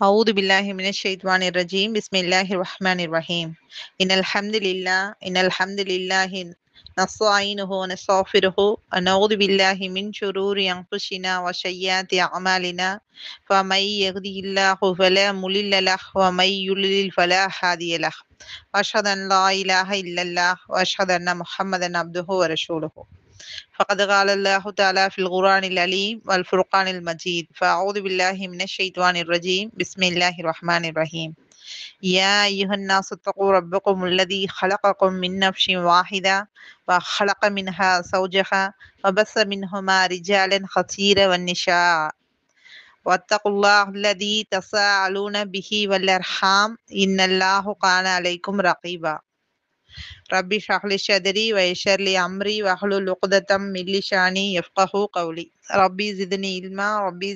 أعوذ بالله من الشيطان الرجيم بسم الله الرحمن الرحيم إن الحمد لله نستعينه ونستغفره ونعوذ بالله من شرور أنفسنا وسيئات أعمالنا فمن يهده الله فلا مضل له ومن يضلل فلا هادي له وأشهد أن لا إله إلا الله وأشهد أن محمدا عبده ورسوله فقد قال الله تعالى في القرآن العليم والفرقان المجيد فأعوذ بالله من الشيطان الرجيم بسم الله الرحمن الرحيم يا أيها الناس اتقوا ربكم الذي خلقكم من نفس واحدة وخلق منها زوجها وبث منهما رجالا كثيرا والنساء واتقوا الله الذي تساءلون به والأرحام إن الله كان عليكم رقيبا ربي اشرح لي صدري ويسر لي امري واحلل عقدة من لساني يفقهوا قولي ربي زدني علما ربي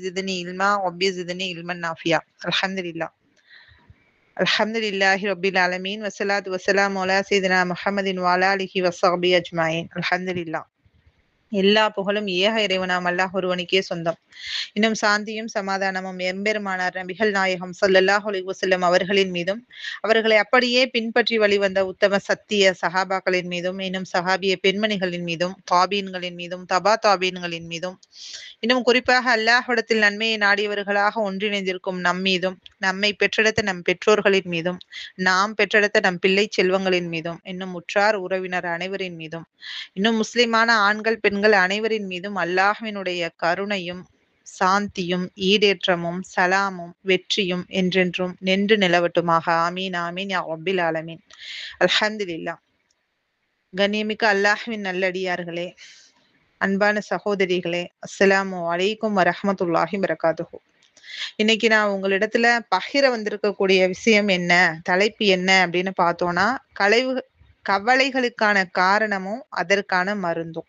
زدني علما نافعا الحمد لله رب العالمين والصلاة والسلام على سيدنا محمد وعلى آله وصحبه أجمعين الحمد لله. எல்லா புகழும் ஏக இறைவனாம் அல்லாஹ் ஒருவனுக்கே சொந்தம். இன்னும் சாந்தியும் சமாதானமும் எம்பெருமானார் நபிகள் நாயகம் ஸல்லல்லாஹு அலைஹி வஸல்லம் அவர்களின் மீதும் அவர்களை அப்படியே பின்பற்றி வழிவந்த உத்தம சத்திய சஹாபாக்களின் மீதும் இன்னும் சஹாபிய பெண்மணிகளின் மீதும் தாபீன்களின் மீதும் தபா தாபீன்களின் மீதும் இன்னும் குறிப்பாக அல்லாஹ்விடத்தில் நன்மையை நாடியவர்களாக ஒன்றிணைந்திருக்கும் நம் மீதும் நம்மை பெற்றெடுத்த நம் பெற்றோர்களின் மீதும் நாம் பெற்றெடுத்த நம் பிள்ளை செல்வங்களின் மீதும் இன்னும் உற்றார் உறவினர் அனைவரின் மீதும் இன்னும் முஸ்லிமான ஆண்கள் பெண்கள் அனைவரின் மீதும் அல்லாஹ்வினுடைய கருணையும் சாந்தியும் ஈடேற்றமும் சலாமும் வெற்றியும் என்றென்றும் நின்று நிலவட்டுமாக. ஆமீன் ஆமீன் யா ரப்பில் ஆலமீன். அல்ஹம்துலில்லாஹ். கண்ணியமிக்க அல்லாஹ்வின் நல்லடியார்களே, அன்பான சகோதரிகளே, அஸ்ஸலாமு அலைக்கும் வரஹ்மத்துல்லாஹி வரகாத்துஹு. இன்னைக்கு நான் உங்களிடத்துல பகிர வந்திருக்கக்கூடிய விஷயம் என்ன, தலைப்பு என்ன அப்படின்னு பார்த்தோம்னா, கவலைகளுக்கான காரணமும் அதற்கான மருந்தும்.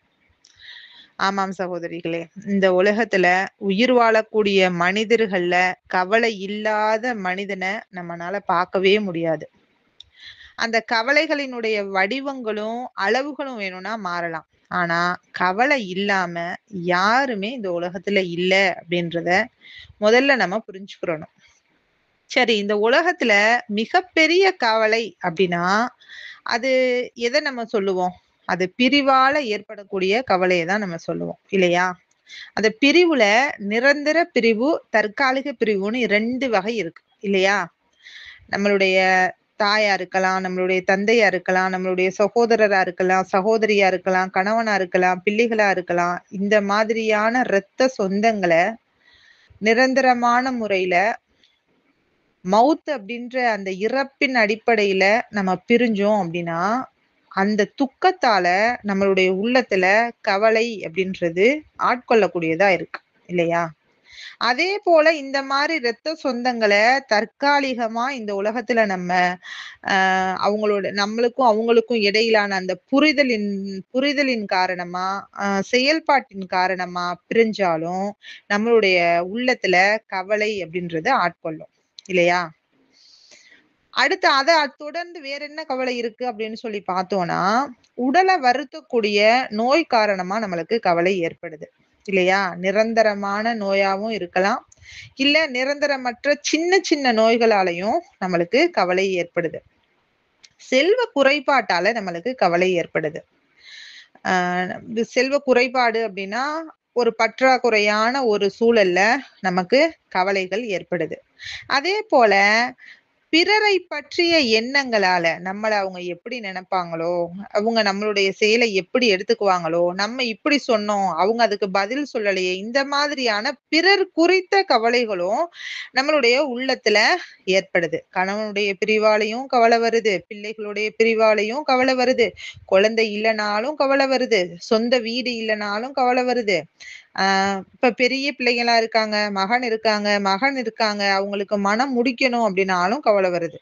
ஆமாம் சகோதரிகளே, இந்த உலகத்துல உயிர் வாழக்கூடிய மனிதர்கள்ல கவலை இல்லாத மனிதனை நம்மளால பார்க்கவே முடியாது. அந்த கவலைகளினுடைய வடிவங்களும் அளவுகளும் வேணும்னா மாறலாம். ஆனா கவலை இல்லாம யாருமே இந்த உலகத்துல இல்ல அப்படின்றத முதல்ல நம்ம புரிஞ்சுக்கிறணும். சரி, இந்த உலகத்துல மிகப்பெரிய கவலை அப்படின்னா அது எதை நம்ம சொல்லுவோம்? அது பிரிவால ஏற்படக்கூடிய கவலையை தான் நம்ம சொல்லுவோம் இல்லையா? அந்த பிரிவுல நிரந்தர பிரிவு, தற்காலிக பிரிவுன்னு 2 வகை இருக்கு இல்லையா? நம்மளுடைய தாயா இருக்கலாம், நம்மளுடைய தந்தையா இருக்கலாம், நம்மளுடைய சகோதரரா இருக்கலாம், சகோதரியா இருக்கலாம், கணவனா இருக்கலாம், பிள்ளைகளா இருக்கலாம். இந்த மாதிரியான இரத்த சொந்தங்களை நிரந்தரமான முறையில மவுத் அப்படின்ற அந்த இறப்பின் அடிப்படையில நம்ம பிரிஞ்சோம் அப்படின்னா அந்த துக்கத்தால நம்மளுடைய உள்ளத்துல கவலை அப்படின்றது ஆட்கொள்ளக்கூடியதா இருக்கு இல்லையா? அதே போல இந்த மாதிரி இரத்த சொந்தங்களை தற்காலிகமா இந்த உலகத்துல நம்ம நம்மளுக்கும் அவங்களுக்கும் இடையிலான அந்த புரிதலின் காரணமா செயல்பாட்டின் காரணமா பிரிஞ்சாலும் நம்மளுடைய உள்ளத்துல கவலை அப்படின்றது ஆட்கொள்ளும் இல்லையா? அடுத்து அதை தொடர்ந்து வேற என்ன கவலை இருக்கு அப்படின்னு சொல்லி பார்த்தோம்னா, உடலை வருத்தக்கூடிய நோய் காரணமா நம்மளுக்கு கவலை ஏற்படுது இல்லையா? நிரந்தரமான நோயாவும் இருக்கலாம், இல்ல நிரந்தரமற்ற சின்ன சின்ன நோய்களாலையும் நம்மளுக்கு கவலை ஏற்படுது. செல்வ குறைபாட்டால நம்மளுக்கு கவலை ஏற்படுது. செல்வ குறைபாடு அப்படின்னா ஒரு பற்றாக்குறையான ஒரு சூழல்ல நமக்கு கவலைகள் ஏற்படுது. அதே போல பிறரை பற்றிய எண்ணங்களால நம்மள அவங்க எப்படி நினைப்பாங்களோ, அவங்க நம்மளுடைய செயலை எப்படி எடுத்துக்குவாங்களோ, நம்ம இப்படி சொன்னோம் அவங்க அதுக்கு பதில் சொல்லலையே, இந்த மாதிரியான பிறர் குறித்த கவலைகளும் நம்மளுடைய உள்ளத்துல ஏற்படுது. கணவனுடைய பிரிவாலையும் கவலை வருது, பிள்ளைகளுடைய பிரிவாலையும் கவலை வருது, குழந்தை இல்லைனாலும் கவலை வருது, சொந்த வீடு இல்லைனாலும் கவலை வருது. இப்ப பெரிய பிள்ளைங்களா இருக்காங்க, மகன் இருக்காங்க, அவங்களுக்கு மனம் முடிக்கணும் அப்படின்னாலும் கவலை வருது.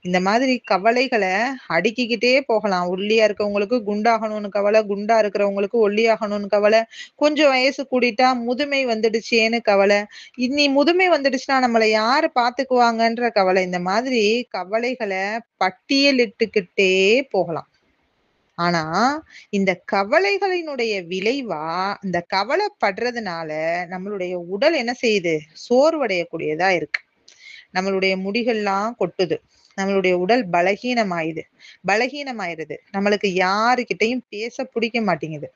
இந்த மாதிரி கவலைகளை அடுக்கிக்கிட்டே போகலாம். ஒல்லியா இருக்கவங்களுக்கு குண்டாகணும்னு கவலை, குண்டா இருக்கிறவங்களுக்கு ஒல்லியாகணும்னு கவலை, கொஞ்சம் வயசு கூடிட்டா முதுமை வந்துடுச்சேன்னு கவலை, இனி முதுமை வந்துடுச்சுன்னா நம்மளை யாரு பாத்துக்குவாங்கன்ற கவலை. இந்த மாதிரி கவலைகளை பட்டியலிட்டுக்கிட்டே போகலாம். ஆனா இந்த கவலைகளினுடைய விளைவா இந்த கவலைப்படுறதுனால நம்மளுடைய உடல் என்ன செய்யுது? சோர்வடையக்கூடியதா இருக்கு. நம்மளுடைய முடிகள்லாம் கொட்டுது. நம்மளுடைய உடல் பலகீனமாயிருது. நம்மளுக்கு யாருகிட்டயும் பேச பிடிக்க மாட்டேங்குது.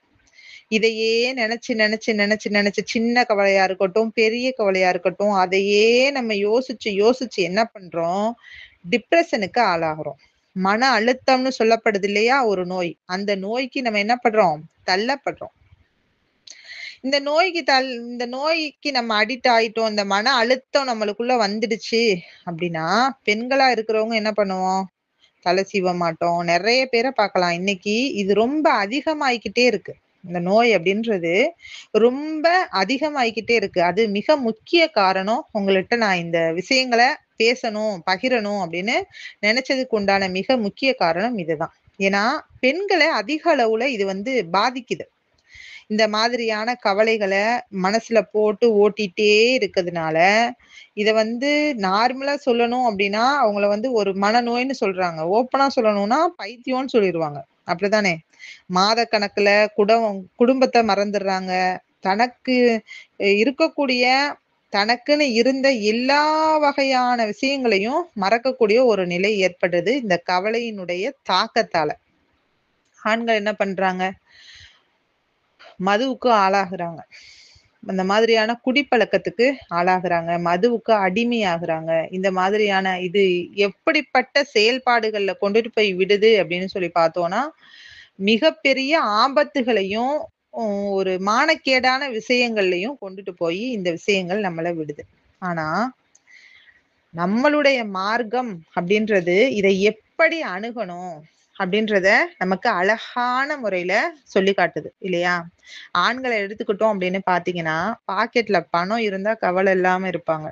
இதையே நினைச்சு நினைச்சு நினைச்சு நினைச்சு சின்ன கவலையா இருக்கட்டும், பெரிய கவலையா இருக்கட்டும், அதையே நம்ம யோசிச்சு யோசிச்சு என்ன பண்றோம்? டிப்ரஷனுக்கு ஆளாகுறோம். மன அழுத்தம்னு சொல்லப்படுது இல்லையா? ஒரு நோய். அந்த நோய்க்கு நம்ம என்ன பண்றோம்? தள்ளப்படுறோம். இந்த நோய்க்கு நம்ம அடிக்ட் ஆயிட்டோம். இந்த மன அழுத்தம் நம்மளுக்குள்ள வந்துடுச்சு அப்படின்னா, பெண்களா இருக்கிறவங்க என்ன பண்ணுவோம்? தலை சீவ மாட்டோம். நெறைய பேர பார்க்கலாம். இன்னைக்கு இது ரொம்ப அதிகமாயிக்கிட்டே இருக்கு. இந்த நோய் அப்படின்றது ரொம்ப அதிகமாயிக்கிட்டே இருக்கு. அது மிக முக்கிய காரணம். உங்கள்ட்ட நான் இந்த விஷயங்கள பேசணும், பகிரணும் அப்படின்னு நெனச்சதுக்கு உண்டான மிக முக்கிய காரணம் இதுதான். ஏன்னா, பெண்கள அதிக அளவுல இது பாதிக்குது. இந்த மாதிரியான கவலைகள மனசுல போட்டு ஓட்டிட்டே இருக்கதுனால, இத நார்மலா சொல்லணும் அப்டின்னா, அவங்கள ஒரு மனநோய்ன்னு சொல்றாங்க. ஓப்பனா சொல்லணும்னா பைத்தியம்னு சொல்லிருவாங்க. அப்படிதானே? மாதக்கணக்குல குடும்பத்த மறந்துர்றாங்க. தனக்கு இருக்கக்கூடிய தனக்குன்னு இருந்த எல்லா வகையான விஷயங்களையும் மறக்கக்கூடிய ஒரு நிலை ஏற்படுது. இந்த கவலையினுடைய தாக்கத்தால. ஆண்கள் என்ன பண்றாங்க? மதுவுக்கு ஆளாகுறாங்க. அந்த மாதிரியான குடிப்பழக்கத்துக்கு ஆளாகுறாங்க. மதுவுக்கு அடிமையாகுறாங்க. இந்த மாதிரியான இது எப்படிப்பட்ட செயல்பாடுகள்ல கொண்டுட்டு போய் விடுது அப்படின்னு சொல்லி பார்த்தோம்னா, மிகப்பெரிய ஆபத்துகளையும், ஒரு மானக்கேடான விஷயங்கள்லயும் கொண்டுட்டு போய் இந்த விஷயங்கள் நம்மள விடுது. ஆனா, நம்மளுடைய மார்க்கம் அப்படின்றது இதை எப்படி அணுகணும் அப்படின்றத நமக்கு அழகான முறையில சொல்லி காட்டுது இல்லையா? ஆண்கள எடுத்துக்கிட்டோம் அப்படின்னு பார்த்தீங்கன்னா, பாக்கெட்ல பணம் இருந்தா கவலை இல்லாம இருப்பாங்க.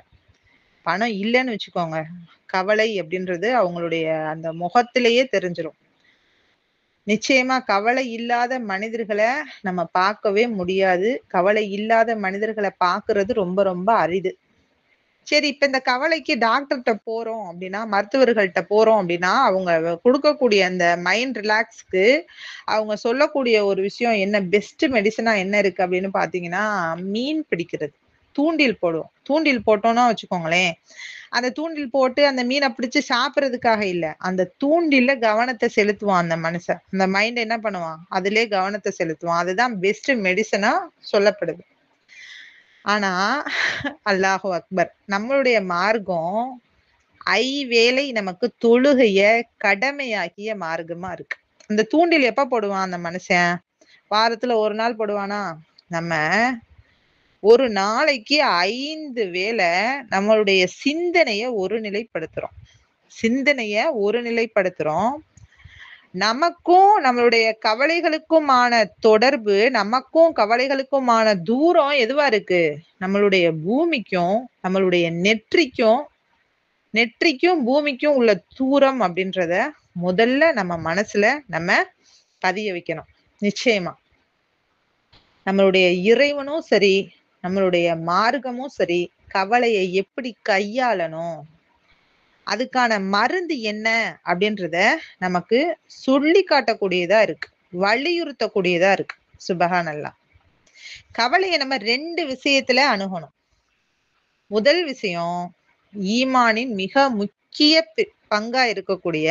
பணம் இல்லன்னு வச்சுக்கோங்க, கவலை அப்படின்றது அவங்களுடைய அந்த முகத்திலேயே தெரிஞ்சிரும். நிச்சயமா கவலை இல்லாத மனிதர்கள நம்ம பார்க்கவே முடியாது. கவலை இல்லாத மனிதர்கள பார்க்கிறது ரொம்ப ரொம்ப அரிது. சரி, இப்ப இந்த கவலைக்கு டாக்டர்ட்ட போறோம் அப்டின்னா, மருத்துவர்கள்ட்ட போறோம் அப்டின்னா, அவங்க குடுக்கக்கூடிய அந்த மைண்ட் ரிலாக்ஸ்க்கு அவங்க சொல்லக்கூடிய ஒரு விஷயம் என்ன பெஸ்ட் மெடிசினா என்ன இருக்கு அப்டின்னு பார்த்தீங்கன்னா, மீன் பிடிக்கிறது. தூண்டில் போடுவோம். தூண்டில் போட்டோம்னா வச்சுக்கோங்களேன், அந்த தூண்டில் போட்டு அந்த மீன பிடிச்சு சாப்பிடுறதுக்காக இல்ல. அந்த தூண்டில்ல கவனத்த செலுத்துவான் அந்த மனுஷன். அந்த மைண்ட் என்ன பண்ணுவான்? அதிலயே கவனத்த செலுத்துவான். அதுதான் பெஸ்ட் மெடிசினா சொல்லப்படுது. ஆனா, அல்லாஹு அக்பர். நம்மளுடைய மார்க்கம் ஐவேளை நமக்கு தொழுகைய கடமையாக்கிய மார்க்கமா இருக்கு. அந்த தூண்டில் எப்ப போடுவான் அந்த மனுஷன்? வாரத்துல 1 நாள் போடுவானா? நம்ம ஒரு நாளைக்கு 5 வேள நம்மளுடைய சிந்தனைய ஒருநிலைப்படுத்துறோம். சிந்தனைய ஒருநிலைப்படுத்துறோம். நமக்கும் நம்மளுடைய கவலைகளுக்குமான தொடர்பு, நமக்கும் கவலைகளுக்குமான தூரம் எதுவா இருக்கு? நம்மளுடைய பூமிக்கும், நம்மளுடைய நெற்றிக்கும் பூமிக்கும் உள்ள தூரம் அப்படின்றத முதல்ல நம்ம மனசுல நம்ம பதிய வைக்கணும். நிச்சயமா. நம்மளுடைய இறைவனும் சரி, நம்மளுடைய மார்க்கமும் சரி, கவலைய எப்படி கையாளணும்? அதுக்கான மருந்து என்ன அப்படின்றத நமக்கு சொல்லி காட்டக்கூடியதா இருக்கு. வலியுறுத்தக்கூடியதா இருக்கு. சுபஹானல்லாஹ். கவலைய நம்ம 2 விஷயத்துல அணுகணும். முதல் விஷயம், ஈமானின் மிக முக்கிய பங்கா இருக்கக்கூடிய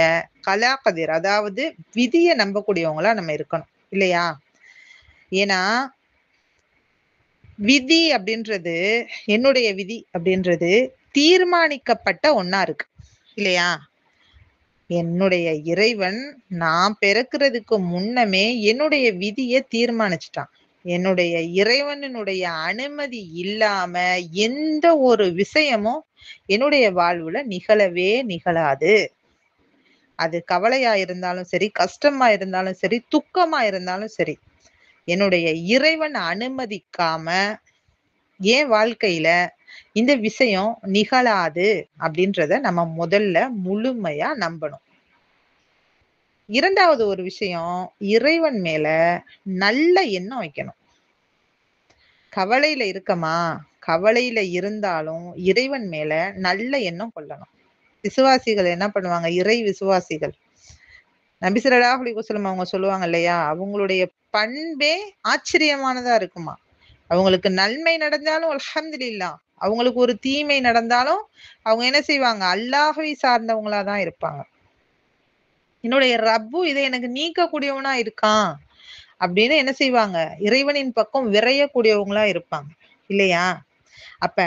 கலா கதிர், அதாவது விதிய நம்பக்கூடியவங்களா நம்ம இருக்கணும். இல்லையா? ஏன்னா, விதி அப்படின்றது, என்னுடைய விதி அப்படின்றது தீர்மானிக்கப்பட்ட ஒண்ணா இருக்கு. இல்லையா? என்னுடைய இறைவன் நான் பிறக்கிறதுக்கு முன்னமே என்னுடைய விதிய தீர்மானிச்சுட்டான். என்னுடைய இறைவனுடைய அனுமதி இல்லாம எந்த ஒரு விஷயமும் என்னுடைய வாழ்வுல நிகழவே நிகழாது. அது கவலையா இருந்தாலும் சரி, கஷ்டமா இருந்தாலும் சரி, துக்கமா இருந்தாலும் சரி. என்னுடைய இறைவன் அனுமதிக்காம என் வாழ்க்கையில இந்த விஷயம் நிகழாது அப்படின்றத நம்ம முதல்ல முழுமையா நம்பணும். 2வது ஒரு விஷயம், இறைவன் மேல நல்ல எண்ணம் வைக்கணும். கவலையில இருக்கமா, கவலையில இருந்தாலும் இறைவன் மேல நல்ல எண்ணம் கொள்ளணும். விசுவாசிகள் என்ன பண்ணுவாங்க? இறை விசுவாசிகள். நபி ஸல்லல்லாஹு அலைஹி வஸல்லம் அவங்க சொல்லுவாங்க இல்லையா? அவங்களுடைய பண்பே ஆச்சரியமானதா இருக்குமா. அவங்களுக்கு நன்மை நடந்தாலும் அல்ஹம்துலில்லாஹ். அவங்களுக்கு ஒரு தீமை நடந்தாலும் அவங்க என்ன செய்வாங்க? அல்லாஹ்வை சார்ந்தவங்களா தான் இருப்பாங்க. என்னுடைய ரப்பு இதை எனக்கு நீக்கக்கூடியவனா இருக்கான் அப்படின்னு என்ன செய்வாங்க? இறைவனின் பக்கம் விரையக்கூடியவங்களா இருப்பாங்க. இல்லையா? அப்ப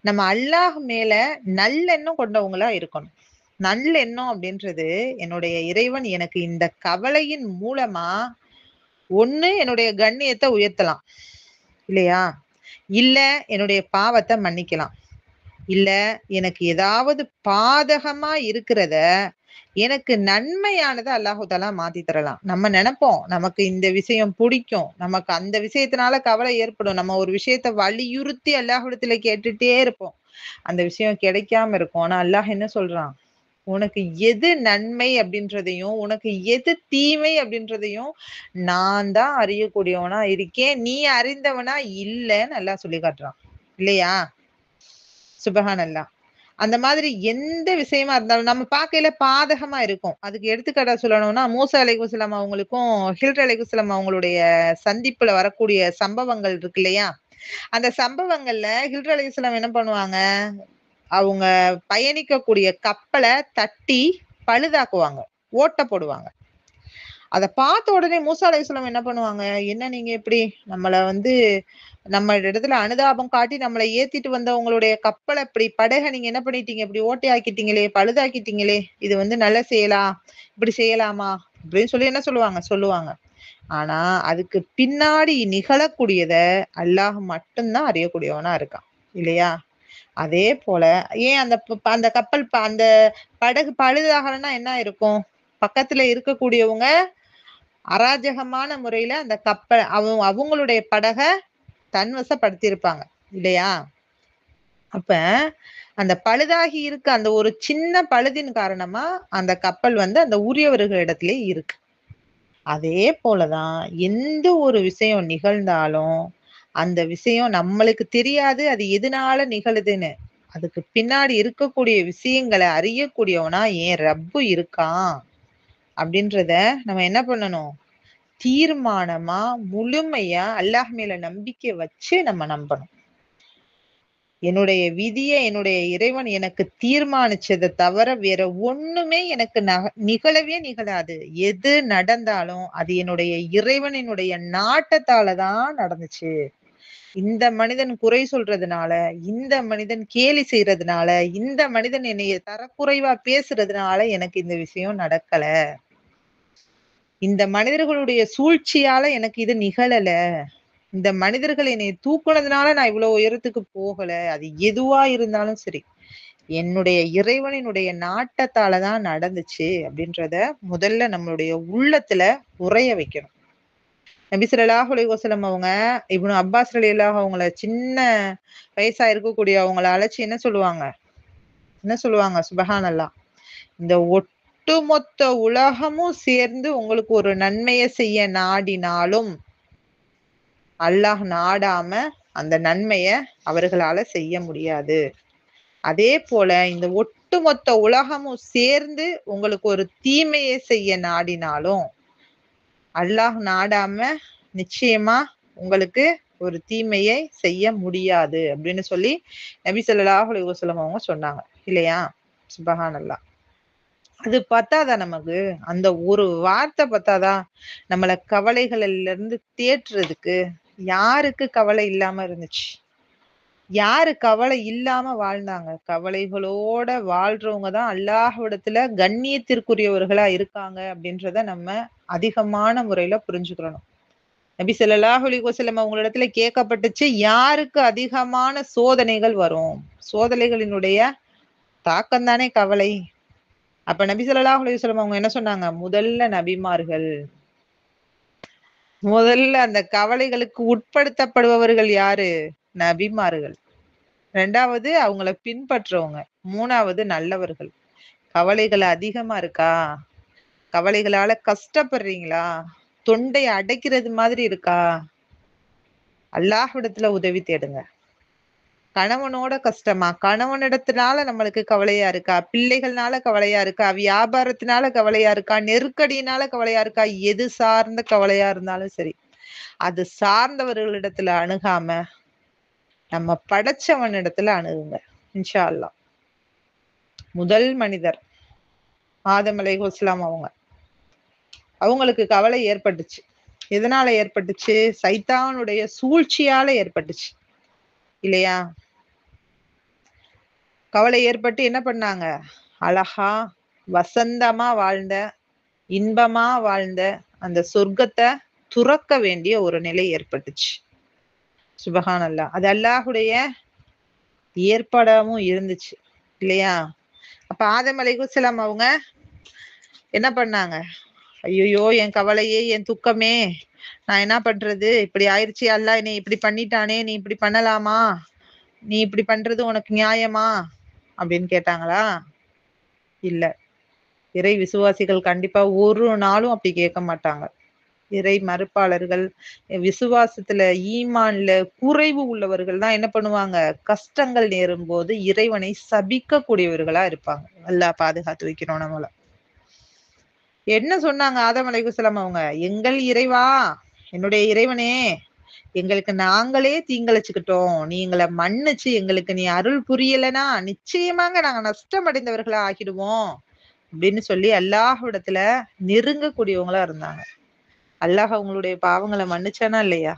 நம்ம அல்லாஹ் மேல நல்லெண்ணம் கொண்டவங்களா இருக்கணும். நல்லெண்ணம் அப்படின்றது என்னுடைய இறைவன் எனக்கு இந்த கவலையின் மூலமா ஒண்ணு என்னுடைய கண்ணியத்த உயர்த்தலாம். இல்லையா? இல்ல என்னுடைய பாவத்த மன்னிக்கலாம். இல்ல எனக்கு ஏதாவது பாதகமா இருக்கிறத எனக்கு நன்மையானத அல்லாஹு தஆலா மாத்தி தரலாம். நம்ம நெனைப்போம், நமக்கு இந்த விஷயம் புடிக்கும். நமக்கு அந்த விஷயத்தினால கவலை ஏற்படும். நம்ம ஒரு விஷயத்த வலியுறுத்தி அல்லாஹ்விடத்துல கேட்டுட்டே இருப்போம். அந்த விஷயம் கிடைக்காம இருக்கும். ஆனா அல்லாஹ் என்ன சொல்றான்? உனக்கு எது நன்மை அப்படின்றதையும், உனக்கு எது தீமை அப்படின்றதையும் நான் தான் அறியக்கூடியவனா இருக்கேன். நீ அறிந்தவனா இல்லன்னு அல்லாஹ் சொல்லி காட்டுறான். இல்லையா? சுபஹானல்லாஹ். அந்த மாதிரி எந்த விஷயமா இருந்தாலும் நம்ம பார்க்கையில பாதகமா இருக்கும். அதுக்கு எடுத்துக்காட்டா சொல்லணும்னா, மூசா அலைஹிஸ்ஸலாம் அவங்களுக்கும், ஹில்ர் அலைஹிஸ்ஸலாம் அவங்களுடைய சந்திப்புல வரக்கூடிய சம்பவங்கள் இருக்கு இல்லையா? அந்த சம்பவங்கள்ல ஹில்ர் அலைஹிஸ்ஸலாம் என்ன பண்ணுவாங்க? அவங்க பயணிக்கக்கூடிய கப்பல தட்டி பழுதாக்குவாங்க. ஓட்ட போடுவாங்க. அத பார்த்த உடனே மூசா அலைஹிஸ்ஸலாம் என்ன பண்ணுவாங்க? "என்ன நீங்க இப்படி நம்மள வந்து நம்ம இடத்துல அனுதாபம் காட்டி நம்மள ஏத்திட்டு வந்தவங்களுடைய கப்பல இப்படி படக நீங்க என்ன பண்ணிட்டீங்க? இப்படி ஓட்டையாக்கிட்டீங்களே! பழுதாக்கிட்டீங்களே! இது வந்து நல்ல செயலா? இப்படி செய்யலாமா?" அப்படின்னு சொல்லி என்ன சொல்லுவாங்க? சொல்லுவாங்க. ஆனா, அதுக்கு பின்னாடி நிகழக்கூடியத அல்லாஹ் மட்டும் தான் அறியக்கூடியவனா இருக்கான். இல்லையா? அதே போல ஏன் அந்த கப்பல் அந்த படகு பழுதாகலன்னா என்ன ஆயிருக்கும்? பக்கத்துல இருக்கக்கூடியவங்க அராஜகமான முறையில அந்த அவங்களுடைய படக தன்வசப்படுத்தியிருப்பாங்க. இல்லையா? அப்ப அந்த பழுதாகி இருக்க அந்த ஒரு சின்ன பழுதின் காரணமா அந்த கப்பல் வந்து அந்த உரியவர்களிடத்திலே இருக்கு. அதே போல தான் எந்த ஒரு விஷயம் நிகழ்ந்தாலும், அந்த விஷயம் நம்மளுக்கு தெரியாது அது எதனால நிகழுதுன்னு. அதுக்கு பின்னாடி இருக்கக்கூடிய விஷயங்கள அறியக்கூடியவனா என் ரப்பு இருக்கான். அப்படின்றத நம்ம என்ன பண்ணணும்? தீர்மானமா, முழுமையா அல்லாஹ் மேல நம்பிக்கை வச்சு நம்ம நம்பணும். என்னுடைய விதிய என்னுடைய இறைவன் எனக்கு தீர்மானிச்சத தவிர வேற ஒண்ணுமே எனக்கு நிகழவே நிகழாது. எது நடந்தாலும் அது என்னுடைய இறைவனினுடைய நாட்டத்தால தான் நடந்துச்சு. இந்த மனிதன் குறை சொல்றதுனால, இந்த மனிதன் கேலி செய்றதுனால, இந்த மனிதன் என்னைய தரக்குறைவா பேசுறதுனால எனக்கு இந்த விஷயம் நடக்கல. இந்த மனிதர்களுடைய சூழ்ச்சியால எனக்கு இது நிகழல. இந்த மனிதர்கள் என்னைய தூக்குனதுனால நான் இவ்வளோ உயரத்துக்கு போகல. அது எதுவா இருந்தாலும் சரி. என்னுடைய இறைவனினுடைய நாட்டத்தால தான் நடந்துச்சு அப்படின்றத முதல்ல நம்மளுடைய உள்ளத்துல உறைய வைக்கணும். நபி ஸல்லல்லாஹு அலைஹி வஸல்லம் அவங்க இப்னு அப்பாஸ் ரலியல்லாஹு அவங்கள சின்ன வயசா இருக்கக்கூடிய அவங்கள அழைச்சு என்ன சொல்லுவாங்க? என்ன சொல்லுவாங்க? சுப்ஹானல்லாஹ். இந்த ஒட்டுமொத்த உலகமும் சேர்ந்து உங்களுக்கு ஒரு நன்மைய செய்ய நாடினாலும், அல்லாஹ் நாடாம அந்த நன்மைய அவர்களால செய்ய முடியாது. அதே போல இந்த ஒட்டுமொத்த உலகமும் சேர்ந்து உங்களுக்கு ஒரு தீமையை செய்ய நாடினாலும், அல்லாஹ் நாடாம நிச்சயமா உங்களுக்கு ஒரு தீமையை செய்ய முடியாது அப்படின்னு சொல்லி நபி ஸல்லல்லாஹு அலைஹி வஸல்லம் அவங்க சொன்னாங்க. இல்லையா? சுப்ஹானல்லாஹ். அது பத்தாதா நமக்கு? அந்த ஒரு வார்த்தை பத்தாதா? நம்மள கவலைகள்ல இருந்து தேற்றுறதுக்கு. யாருக்கு கவலை இல்லாம இருந்துச்சு? யாரு கவலை இல்லாம வாழ்ந்தாங்க? கவலைகளோட வாழ்றவங்க தான் அல்லாஹ்விடத்துல கண்ணியத்திற்குரியவர்களா இருக்காங்க அப்படின்றத நம்ம அதிகமான முறையில புரிஞ்சுக்கிறணும். நபி ஸல்லல்லாஹு அலைஹி வஸல்லம் அவங்களிடத்துல கேட்கப்பட்டுச்சு, யாருக்கு அதிகமான சோதனைகள் வரும்? சோதனைகளினுடைய தாக்கம் தானே கவலை. அப்ப நபி ஸல்லல்லாஹு அலைஹி வஸல்லம் அவங்க என்ன சொன்னாங்க? முதல்ல நபிமார்கள். முதல்ல அந்த கவலைகளுக்கு உட்படுத்தப்படுபவர்கள் யாரு? நபிமார்கள். 2வது அவங்கள பின்பற்றவங்க. 3வது நல்லவர்கள். கவலைகள் அதிகமா இருக்கா? கவலைகளால கஷ்டப்படுறீங்களா? தொண்டை அடைக்கிறது மாதிரி இருக்கா? அல்லாஹ்விடத்துல உதவி தேடுங்க. கணவனோட கஷ்டமா? கணவனிடத்தினால நம்மளுக்கு கவலையா இருக்கா? பிள்ளைகள்னால கவலையா இருக்கா? வியாபாரத்தினால கவலையா இருக்கா? நெருக்கடியினால கவலையா இருக்கா? எது சார்ந்த கவலையா இருந்தாலும் சரி. அது சார்ந்தவர்களிடத்துல அணுகாம நம்ம படைச்சவனிடத்துல அணுகுங்க. இன்ஷா அல்லாஹ். முதல் மனிதர் ஆதம் அலைஹிஸ்ஸலாம் அவங்களுக்கு கவலை ஏற்பட்டுச்சு. எதனால ஏற்பட்டுச்சு? சைத்தானுடைய சூழ்ச்சியால ஏற்பட்டுச்சு இல்லையா? கவலை ஏற்பட்டு என்ன பண்ணாங்க? அழகா வசந்தமா வாழ்ந்த, இன்பமா வாழ்ந்த அந்த சொர்க்கத்தை துறக்க வேண்டிய ஒரு நிலை ஏற்பட்டுச்சு. சுபஹானல்லாஹ். அது அல்லாஹுடைய ஏற்பாடாவும் இருந்துச்சு இல்லையா? அப்ப ஆதம் அலைஹிஸ்ஸலாம் அவங்க என்ன பண்ணாங்க? ஐயோ, என் கவலையே, என் துக்கமே, நான் என்ன பண்றது? இப்படி ஆயிடுச்சு, அல்லாஹ் என்னை இப்படி பண்ணிட்டானே, நீ இப்படி பண்ணலாமா? நீ இப்படி பண்றது உனக்கு நியாயமா? அப்படின்னு கேட்டாங்களா? இல்ல. இறை விசுவாசிகள் கண்டிப்பா ஒரு நாளும் அப்படி கேட்க மாட்டாங்க. இறை மறுப்பாளர்கள், விசுவாசத்துல ஈமான்ல குறைவு உள்ளவர்கள் தான் என்ன பண்ணுவாங்க? கஷ்டங்கள் நேரும் போது இறைவனை சபிக்க கூடியவர்களா இருப்பாங்க. அல்லாஹ் பாதுகாத்து வைக்கணும் நம்மள. என்ன சொன்னாங்க ஆதம் அலைஹிஸ்ஸலாம் அவங்க? எங்கள் இறைவா, என்னுடைய இறைவனே, எங்களுக்கு நாங்களே தீங்கிழைச்சுக்கிட்டோம். நீ எங்களை மன்னிச்சு எங்களுக்கு நீ அருள் புரியலைன்னா நிச்சயமாக நாங்க நஷ்டமடைந்தவர்களா ஆகிடுவோம் அப்படின்னு சொல்லி அல்லாஹ்விடத்துல நெருங்கக்கூடியவங்களா இருந்தாங்க. அல்லாஹ் அவங்களுடைய பாவங்களை மன்னிச்சானா இல்லையா?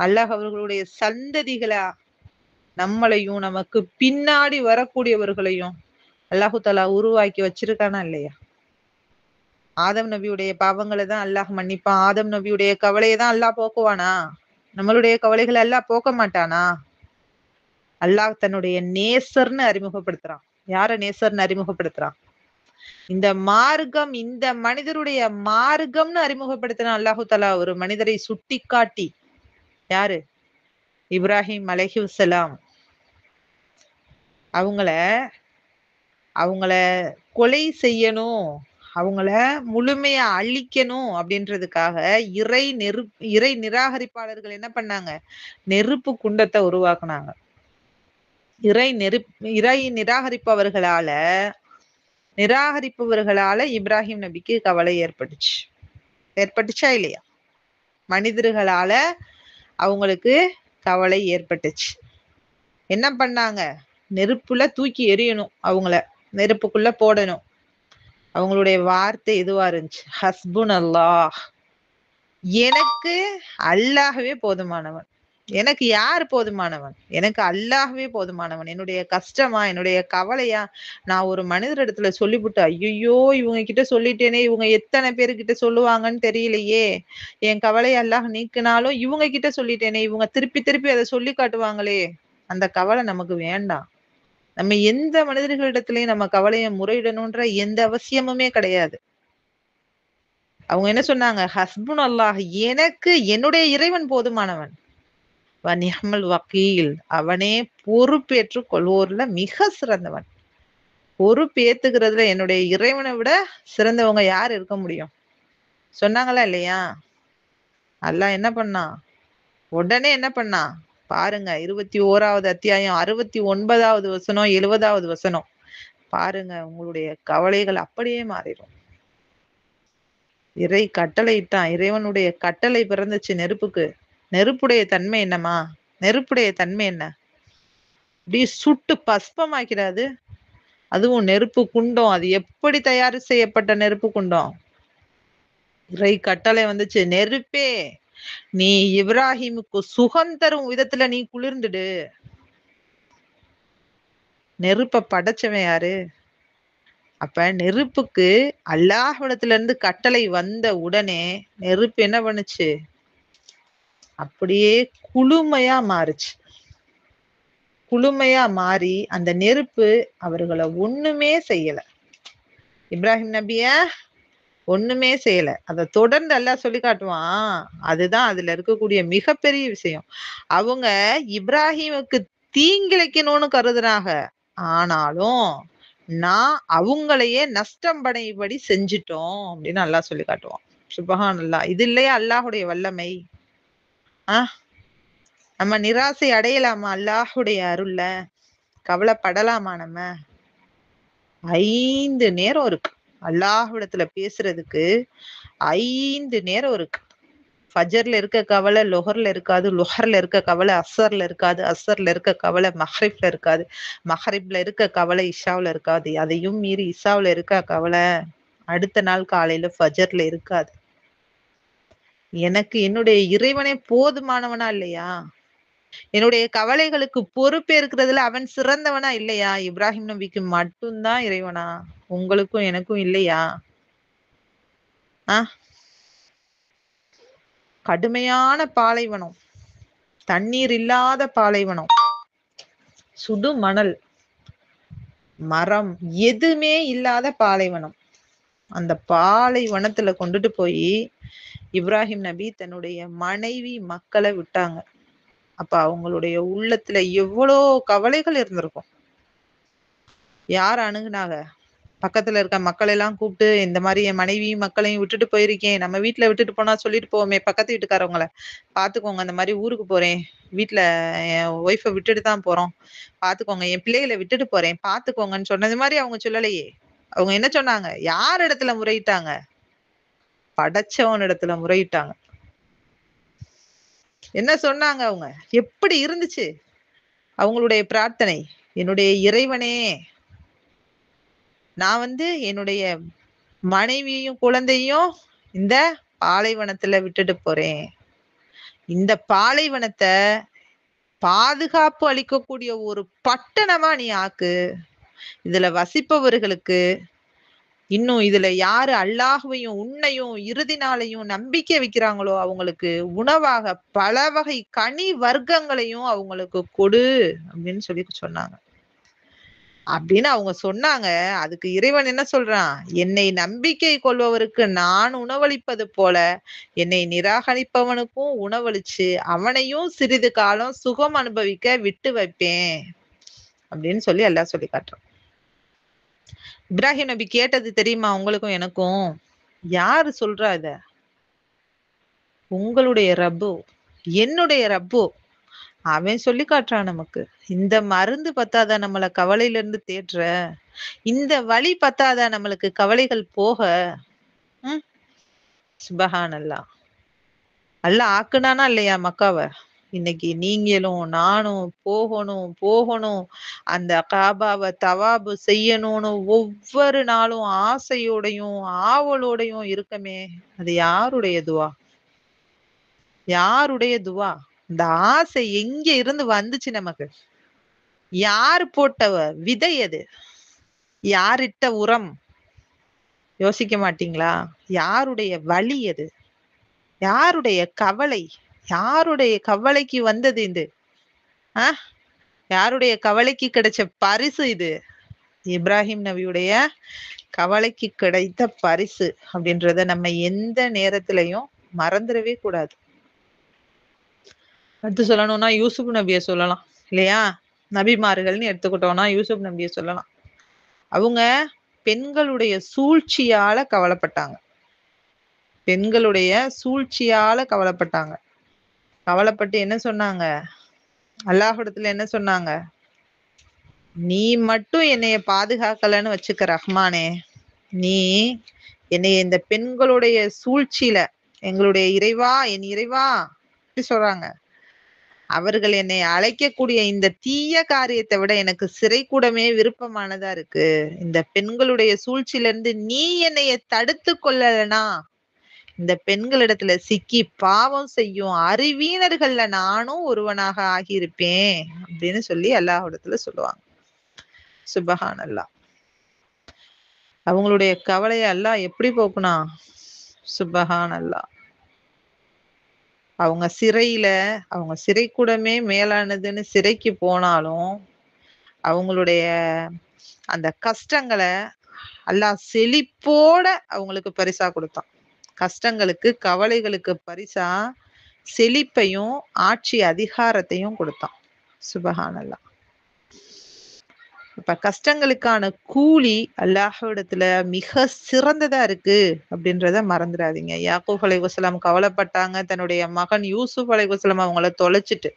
அல்லாஹ் அவர்களுடைய சந்ததிகளா நம்மளையும் நமக்கு பின்னாடி வரக்கூடியவர்களையும் அல்லாஹு தஆலா உருவாக்கி வச்சிருக்கானா இல்லையா? ஆதம் நபியுடைய பாவங்களை தான் அல்லாஹ் மன்னிப்பான். ஆதம் நபியுடைய கவலையை தான் அல்லாஹ் போக்குவானா? நம்மளுடைய கவலைகளை அல்லாஹ் போக்க மாட்டானா? அல்லாஹ் தன்னுடைய நேசர்னு அறிமுகப்படுத்துறான். யார நேசர்னு அறிமுகப்படுத்துறான்? இந்த மார்க்கம், இந்த மனிதருடைய மார்க்கம்னு அறிமுகப்படுத்தின அல்லாஹு தஆலா ஒரு மனிதரை சுட்டிக்காட்டி, யாரு? இப்ராஹிம் அலைஹிஸ்ஸலாம். அவங்கள அவங்கள கொலை செய்யணும், அவங்கள முழுமையா அழிக்கணும் அப்படின்றதுக்காக இறை நிராகரிப்பாளர்கள் என்ன பண்ணாங்க? நெருப்பு குண்டத்தை உருவாக்குனாங்க. இறை நிராகரிப்பவர்களால இப்ராஹிம் நபிக்கு கவலை ஏற்பட்டுச்சு. ஏற்பட்டுச்சா இல்லையா? மனிதர்களால அவங்களுக்கு கவலை ஏற்பட்டுச்சு. என்ன பண்ணாங்க? நெருப்புல தூக்கி எறியணும், அவங்கள நெருப்புக்குள்ள போடணும். அவங்களுடைய வார்த்தை எதுவா இருந்துச்சு? ஹஸ்புனல்லாஹ். எனக்கு அல்லாஹ்வே போதுமானவன். எனக்கு யார் போதுமானவன்? எனக்கு அல்லாஹ்வே போதுமானவன். என்னுடைய கஷ்டமா, என்னுடைய கவலையா, நான் ஒரு மனிதரிடத்துல சொல்லிப்புட்டு, ஐயையோ, இவங்க கிட்ட சொல்லிட்டேனே, இவங்க எத்தனை பேருகிட்ட சொல்லுவாங்கன்னு தெரியலையே. என் கவலைய அல்லாஹ் நீக்குனாலும் இவங்க கிட்ட சொல்லிட்டேனே, இவங்க திருப்பி திருப்பி அத சொல்லி காட்டுவாங்களே. அந்த கவலை நமக்கு வேண்டாம். நம்ம எந்த மனிதர்களிடத்திலயும் நம்ம கவலைய முறையிடணுன்ற எந்த அவசியமுமே கிடையாது. அவங்க என்ன சொன்னாங்க? ஹஸ்புனல்லாஹ். எனக்கு என்னுடைய இறைவன் போதுமானவன். வ நிஅமல் வக்கீல். அவனே பொறுப்பேற்றுக் கொள்வோர்ல மிக சிறந்தவன். பொறுப்பேத்துக்கிறதுல என்னுடைய இறைவனை விட சிறந்தவங்க யார் இருக்க முடியும்? சொன்னாங்களா இல்லையா? அல்லாஹ் என்ன பண்ணான்? உடனே என்ன பண்ணான்? பாருங்க, 21வது அத்தியாயம் 69வது வசனம், 70வது வசனம். பாருங்க, உங்களுடைய கவலைகள் அப்படியே மாறிடும். இறை கட்டளையிட்டான். இறைவனுடைய கட்டளை பிறந்துச்சு நெருப்புக்கு. நெருப்புடைய தன்மை என்னம்மா? நெருப்புடைய தன்மை என்ன? அப்படியே சுட்டு பஸ்பமாக்கிறாது. அதுவும் நெருப்பு குண்டம். அது எப்படி தயார் செய்யப்பட்ட நெருப்பு குண்டம்? இறை கட்டளை வந்துச்சு, நெருப்பே, நீ இப்ராஹிமுக்கு சுகம் தரும் விதத்துல நீ குளிர்ந்துடு. நெருப்ப படைச்சவன் யாரு? அப்ப நெருப்புக்கு அல்லாஹ்விடத்துல இருந்து கட்டளை வந்த உடனே நெருப்பு என்ன பண்ணுச்சு? அப்படியே குளுமையா மாறுச்சு. குளுமையா மாறி அந்த நெருப்பு அவர்களை ஒண்ணுமே செய்யல. இப்ராஹிம் நபிய ஒண்ணுமே செய்யல. அத தொடர்ந்து அல்லாஹ் சொல்லி காட்டுவான். அதுதான் அதுல இருக்கக்கூடிய மிகப்பெரிய விஷயம். அவங்க இப்ராஹிமுக்கு தீங்கிழைக்கணும்னு கருதுனாங்க. ஆனாலும் நான் அவங்களையே நஷ்டம் படைபடி செஞ்சுட்டோம் அப்படின்னு அல்லாஹ் சொல்லி காட்டுவான். சுப்ஹானல்லாஹ். இது இல்லையா அல்லாஹுடைய வல்லமை? ஆஹ் நம்ம நிராசை அடையலாமா அல்லாஹுடைய அருள்ல? கவலைப்படலாமா நம்ம? 5 நேரம் இருக்கு. அல்லாஹ்விடத்துல பேசுறதுக்கு 5 நேரம் இருக்கு. ஃபஜர்ல இருக்க கவலை லொஹர்ல இருக்காது. லொஹர்ல இருக்க கவலை அஸ்ஸர்ல இருக்காது. அஸ்ஸர்ல இருக்க கவலை மக்ரிப்ல இருக்காது. மக்ரிப்ல இருக்க கவலை இஷாவுல இருக்காது. அதையும் மீறி இஷாவுல இருக்க கவலை அடுத்த நாள் காலையில ஃபஜர்ல இருக்காது. எனக்கு என்னுடைய இறைவனே போதுமானவனா இல்லையா? என்னுடைய கவலைகளுக்கு பொறுப்பேற்கிறதுல அவன் சிறந்தவனா இல்லையா? இப்ராஹிம் நபிக்கு மட்டும் தான் இறைவனா? உங்களுக்கும் எனக்கும் இல்லையா? ஆ? கடுமையான பாலைவனம். தண்ணீர் இல்லாத பாலைவனம். சுடு மணல், மரம் எதுவுமே இல்லாத பாலைவனம். அந்த பாலைவனத்துல கொண்டுட்டு போய் இப்ராஹிம் நபி தன்னுடைய மனைவி மக்களை விட்டாங்க. அப்ப அவங்களுடைய உள்ளத்துல எவ்வளோ கவலைகள் இருந்திருக்கும். யார் அணுகுனாங்க? பக்கத்துல இருக்க மக்கள் எல்லாம் கூப்பிட்டு இந்த மாதிரி என் மனைவியும் மக்களையும் விட்டுட்டு போயிருக்கேன். நம்ம வீட்டுல விட்டுட்டு போனா சொல்லிட்டு போவோமே பக்கத்து வீட்டுக்காரவங்கள. பாத்துக்கோங்க இந்த மாதிரி ஊருக்கு போறேன். வீட்டுல என் ஒய்ஃபை விட்டுட்டு தான் போறோம். பாத்துக்கோங்க என் பிள்ளைகளை விட்டுட்டு போறேன். பாத்துக்கோங்கன்னு சொன்னது மாதிரி அவங்க சொல்லலையே. அவங்க என்ன சொன்னாங்க? யார் இடத்துல முறையிட்டாங்க? படைச்சவன் இடத்துல முறையிட்டாங்க. என்ன சொன்னாங்க அவங்க? எப்படி இருந்துச்சு அவங்களுடைய பிரார்த்தனை? என்னுடைய இறைவனே, நான் என்னுடைய மனைவியையும் குழந்தையும் இந்த பாலைவனத்துல விட்டுட்டு போறேன். இந்த பாலைவனத்தை பாதுகாப்பு அளிக்கக்கூடிய ஒரு பட்டணமா நீ ஆக்கு. இதுல வசிப்பவர்களுக்கு இன்னும் இதுல யாரு அல்லாஹ்வையும் உன்னையும் இறுதி நாளையும் நம்பிக்கை வைக்கிறாங்களோ அவங்களுக்கு உணவாக பல வகை கனி வர்க்கங்களையும் அவங்களுக்கு கொடு அப்படின்னு சொல்லி சொன்னாங்க. அப்படின்னு அவங்க சொன்னாங்க. அதுக்கு இறைவன் என்ன சொல்றான்? என்னை நம்பிக்கை கொள்பவருக்கு நான் உணவளிப்பது போல என்னை நிராகரிப்பவனுக்கும் உணவளிச்சு அவனையும் சிறிது காலம் சுகம் அனுபவிக்க விட்டு வைப்பேன் அப்படின்னு சொல்லி அல்லாஹ் சொல்லி காட்டுறான். இப்ராஹிம் நபி கேட்டது தெரியுமா உங்களுக்கும் எனக்கும்? யாரு சொல்றா இத? உங்களுடைய ரப்பு, என்னுடைய ரப்பு. அவன் சொல்லி காட்டுறான் நமக்கு. இந்த மருந்து பத்தாதா நம்மள கவலையில இருந்து தேற்ற? இந்த வழி பத்தாதா நம்மளுக்கு கவலைகள் போக? ம்? சுபஹானல்லாஹ். அல்லாஹ் ஆக்குனானா இல்லையா மக்காவ? இன்னைக்கு நீங்களும் நானும் போகணும் போகணும் அந்த காபாவை தவாபு செய்யணும்னு ஒவ்வொரு நாளும் ஆசையோடையும் ஆவலோடையும் இருக்கமே, அது யாருடைய துவா? யாருடைய துவா? இந்த ஆசை எங்க இருந்து வந்துச்சு நமக்கு? யார் போட்ட விதை அது? யாரிட்ட உரம்? யோசிக்க மாட்டீங்களா? யாருடைய வலி அது? யாருடைய கவலை? யாருடைய கவலைக்கு வந்தது இது? ஆஹ் யாருடைய கவலைக்கு கிடைச்ச பரிசு இது? இப்ராஹிம் நபியுடைய கவலைக்கு கிடைத்த பரிசு அப்படின்றத நம்ம எந்த நேரத்திலையும் மறந்துடவே கூடாது. அடுத்து சொல்லணும்னா யூசுப் நபிய சொல்லலாம் இல்லையா? நபிமார்கள்னு எடுத்துக்கிட்டோம்னா யூசுப் நபிய சொல்லலாம். அவங்க பெண்களுடைய சூழ்ச்சியால கவலைப்பட்டாங்க. பெண்களுடைய சூழ்ச்சியால கவலைப்பட்டாங்க. கவலைப்பட்டு என்ன சொன்னாங்க? அல்லாஹ்விடத்துல என்ன சொன்னாங்க? நீ மட்டும் என்னைய பாதுகாக்கலன்னு வச்சுக்க ரஹ்மானே, நீ என்னைய இந்த பெண்களுடைய சூழ்ச்சியில எங்களுடைய இறைவா, என் இறைவா எப்படி சொல்றாங்க? அவர்கள் என்னை அழைக்கக்கூடிய இந்த தீய காரியத்தை விட எனக்கு சிறைக்கூடமே விருப்பமானதா இருக்கு. இந்த பெண்களுடைய சூழ்ச்சியில இருந்து நீ என்னைய தடுத்து கொள்ளலனா இந்த பெண்களிடத்துல சிக்கி பாவம் செய்யும் அறிவீனர்கள்ல நானும் ஒருவனாக ஆகியிருப்பேன் அப்படின்னு சொல்லி அல்லாஹ்விடத்துல சொல்லுவாங்க. சுபஹானல்லாஹ். அவங்களுடைய கவலைய அல்லாஹ் எப்படி போக்குனா? சுபஹானல்லாஹ். அவங்க சிறையில அவங்க சிறைக்கூடமே மேலானதுன்னு சிறைக்கு போனாலும் அவங்களுடைய அந்த கஷ்டங்கள அல்லாஹ் செழிப்போட அவங்களுக்கு பரிசா கொடுத்தான். கஷ்டங்களுக்கு கவலைகளுக்கு பரிசா செழிப்பையும் ஆட்சி அதிகாரத்தையும் கொடுத்தான். சுபஹானல்லாஹ். இப்ப கஷ்டங்களுக்கான கூலி அல்லாஹ்விடத்துல மிக சிறந்ததா இருக்கு அப்படின்றத மறந்துடாதீங்க. யாக்கூப் அலைஹிஸ்ஸலாம் கவலைப்பட்டாங்க தன்னுடைய மகன் யூசுப் அலைஹிஸ்ஸலாம் அவங்கள தொலைச்சிட்டு.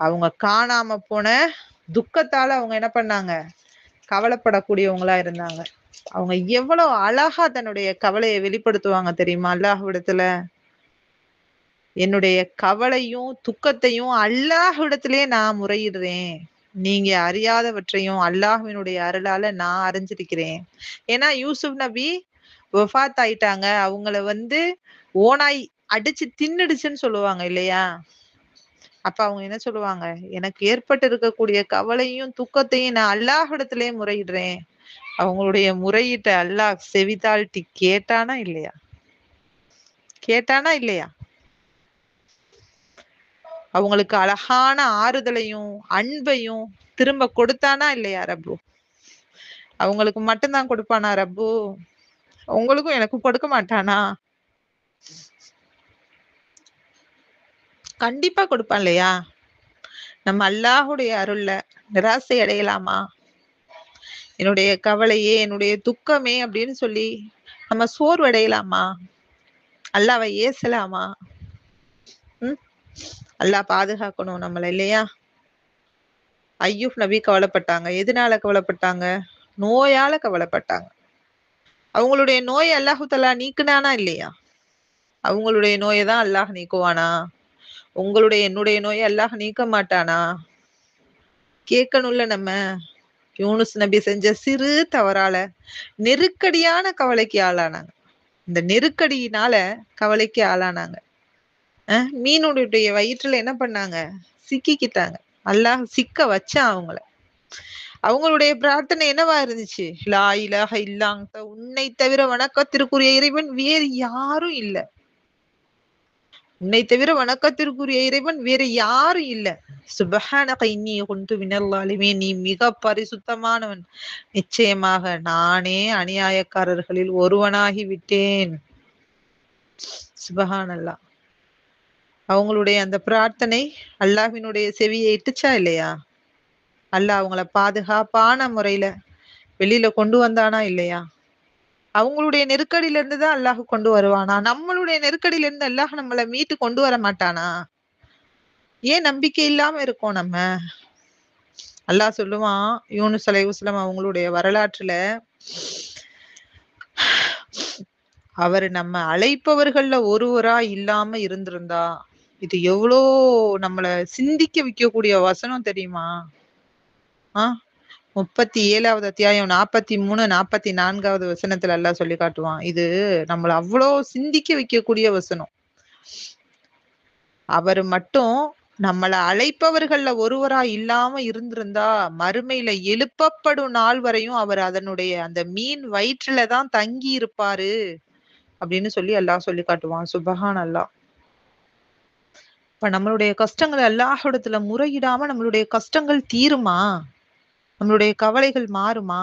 அவங்க காணாம போன துக்கத்தால அவங்க என்ன பண்ணாங்க? கவலைப்படக்கூடியவங்களா இருந்தாங்க. அவங்க எவ்வளவு அழகா தன்னுடைய கவலையை வெளிப்படுத்துவாங்க தெரியுமா அல்லாஹ்விடத்துல? என்னுடைய கவலையும் துக்கத்தையும் அல்லாஹ்விடத்திலே நான் முறையிடுறேன். நீங்க அறியாதவற்றையும் அல்லாஹ்வினுடைய அருளால நான் அறிஞ்சிருக்கிறேன். ஏன்னா யூசுப் நபி வஃபாத் ஆயிட்டாங்க. அவங்கள ஓநாய் அடிச்சு தின்னுடுச்சுன்னு சொல்லுவாங்க இல்லையா? அப்ப அவங்க என்ன சொல்லுவாங்க? எனக்கு ஏற்பட்டு இருக்கக்கூடிய கவலையும், துக்கத்தையும் நான் அல்லாஹ்விடத்திலே முறையிடுறேன். அவங்களுடைய முறையீட்ட அல்லாஹ் செவிதாழ்த்தி கேட்டானா இல்லையா? கேட்டானா இல்லையா? அவங்களுக்கு அழகான ஆறுதலையும், அன்பையும் திரும்ப கொடுத்தானா இல்லையா ரப்பு? அவங்களுக்கு மட்டும் தான் கொடுப்பானா ரப்பு? உங்களுக்கும் எனக்கும் கொடுக்க மாட்டானா? கண்டிப்பா கொடுப்பான் இல்லையா? நம்ம அல்லாஹ்வுடைய அருள்ல நிராசை அடையலாமா? என்னுடைய கவலையே, என்னுடைய துக்கமே அப்படின்னு சொல்லி நம்ம சோர்வடையலாமா? அல்லாஹ்வை ஏசலாமா? ம். அல்லாஹ் பாதுகாக்கணும் நம்மள இல்லையா? அய்யூப் நபி கவலைப்பட்டாங்க. எதனால கவலைப்பட்டாங்க? நோயால கவலைப்பட்டாங்க. அவங்களுடைய நோய அல்லாஹு தஆலா நீக்குனானா இல்லையா? அவங்களுடைய நோய தான் அல்லாஹ் நீக்குவானா? உங்களுடைய என்னுடைய நோய அல்லாஹ் நீக்க மாட்டானா? கேட்கணும்ல நம்ம. யூனுஸ் நபி செஞ்ச சிறு தவறால நெருக்கடியான கவலைக்கு ஆளானாங்க. இந்த நெருக்கடியினால கவலைக்கு ஆளானாங்க. மீனுடைய வயிற்றுல என்ன பண்ணாங்க? சிக்கிக்கிட்டாங்க. அல்லாஹ் சிக்க வச்சான் அவங்கள. அவங்களுடைய பிரார்த்தனை என்னவா இருந்துச்சு? லா இலாஹ இல்லா அன்த உன்னை தவிர வணக்கத்திற்குரிய இறைவன் வேறு யாரும் இல்ல. உன்னை தவிர வணக்கத்திற்குரிய இறைவன் வேறு யாரும் இல்ல. சுப்ஹானக இன்னி குன்து மினல் ஸாலிமீன். நீ மிக பரிசுத்தமானவன். நிச்சயமாக நானே அநியாயக்காரர்களில் ஒருவனாகி விட்டேன். சுப்ஹானல்லாஹ். அவங்களுடைய அந்த பிரார்த்தனை அல்லாஹ்வினுடைய செவியை எட்டுச்சா இல்லையா? அல்லாஹ் அவங்கள பாதுகாப்பான முறையில வெளியில கொண்டு வந்தானா இல்லையா? அவங்களுடைய நெருக்கடியில இருந்து தான் அல்லாஹ் கொண்டு வருவானா? நம்மளுடைய நெருக்கடியில இருந்து அல்லாஹ் நம்மள மீட்டு கொண்டு வர மாட்டானா? ஏன் நம்பிக்கை இல்லாம இருக்கோம் நம்ம? அல்லாஹ் சொல்லுவான், யூனுஸ் அலைஹிஸ்ஸலாம் அவங்களுடைய வரலாற்றுல, அவரு நம்ம அழைப்பவர்கள்ல ஒருவரா இல்லாம இருந்திருந்தா, இது எவ்ளோ நம்மள சிந்திக்க வைக்கக்கூடிய வசனம் தெரியுமா? ஆ 37வது அத்தியாயம் 43, 44வது வசனத்துல அல்லாஹ் சொல்லி காட்டுவான். இது நம்மள அவ்ளோ சிந்திக்க வைக்கக்கூடிய வசனம். அவரு மட்டும் நம்மள அழைப்பவர்கள்ல ஒருவரா இல்லாம இருந்திருந்தா, மறுமையில எழுப்பப்படும் நாள் வரையும் அவர் அதனுடைய அந்த மீன் வயிற்றுல தான் தங்கி இருப்பாரு. அப்படின்னு சொல்லி அல்லாஹ் சொல்லி காட்டுவான். சுப்ஹான் அல்லாஹ். இப்ப நம்மளுடைய கஷ்டங்கள அல்லாஹ்விடத்துல முறையிடாம நம்மளுடைய கஷ்டங்கள் தீருமா? நம்மளுடைய கவலைகள் மாறுமா?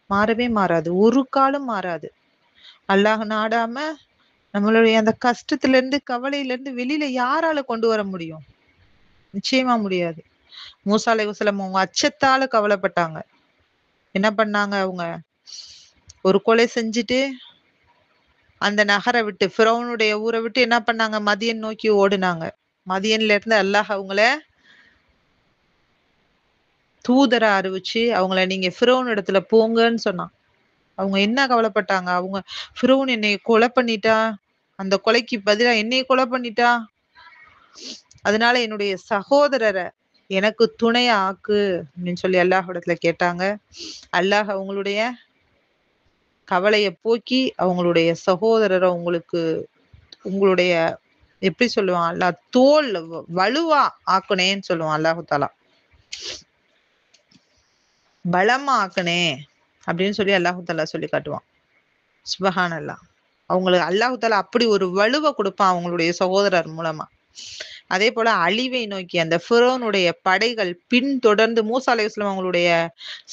மாறவே மாறாது. ஒரு காலும் மாறாது. அல்லாஹ் நாடாம நம்மளுடைய அந்த கஷ்டத்துல இருந்து, கவலையில இருந்து வெளியில யாரால கொண்டு வர முடியும்? நிச்சயமா முடியாது. மூசா அலைஹிஸ்ஸலாம் அவங்க அச்சத்தால கவலைப்பட்டாங்க. என்ன பண்ணாங்க அவங்க? ஒரு கொலை செஞ்சுட்டு, அந்த நகர விட்டு ஃபிரௌனுடைய ஊர விட்டு என்ன பண்ணாங்க? மதியன் நோக்கி ஓடுனாங்க. மதியன்ல இருந்து அல்லாஹ் அவங்கள தூதரா அறிவிச்சு, அவங்கள நீங்க ஃபிரௌன் இடத்துல போங்கன்னு சொன்னான். அவங்க என்ன கவலைப்பட்டாங்க? அவங்க ஃபிரௌன் என்னைய கொலை பண்ணிட்டா, அந்த கொலைக்கு பதிலா என்னைய கொலை பண்ணிட்டா, அதனால என்னுடைய சகோதரர எனக்கு துணையா ஆக்கு அப்படின்னு சொல்லி அல்லாஹ்விடத்துல கேட்டாங்க. அல்லாஹ் அவங்களுடைய கவலைய போக்கி, அவங்களுடைய சகோதரர உங்களுடைய எப்படி சொல்லுவான் அல்லாஹ் தோள் வலுவா ஆக்குனேன்னு சொல்லுவான் அல்லாஹு தஆலா. பலமா ஆக்குனேன் அப்படின்னு சொல்லி அல்லாஹு தஆலா சொல்லி காட்டுவான். சுப்ஹானல்லாஹ். அவங்களுக்கு அல்லாஹு தஆலா அப்படி ஒரு வலுவ குடுப்பான் அவங்களுடைய சகோதரர் மூலமா. அதேபோல அழிவை நோக்கி அந்த ஃபிரௌனுடைய படைகள் பின்தொடர்ந்து மூசா அலைஹிஸ்ஸலாம் அவங்களுடைய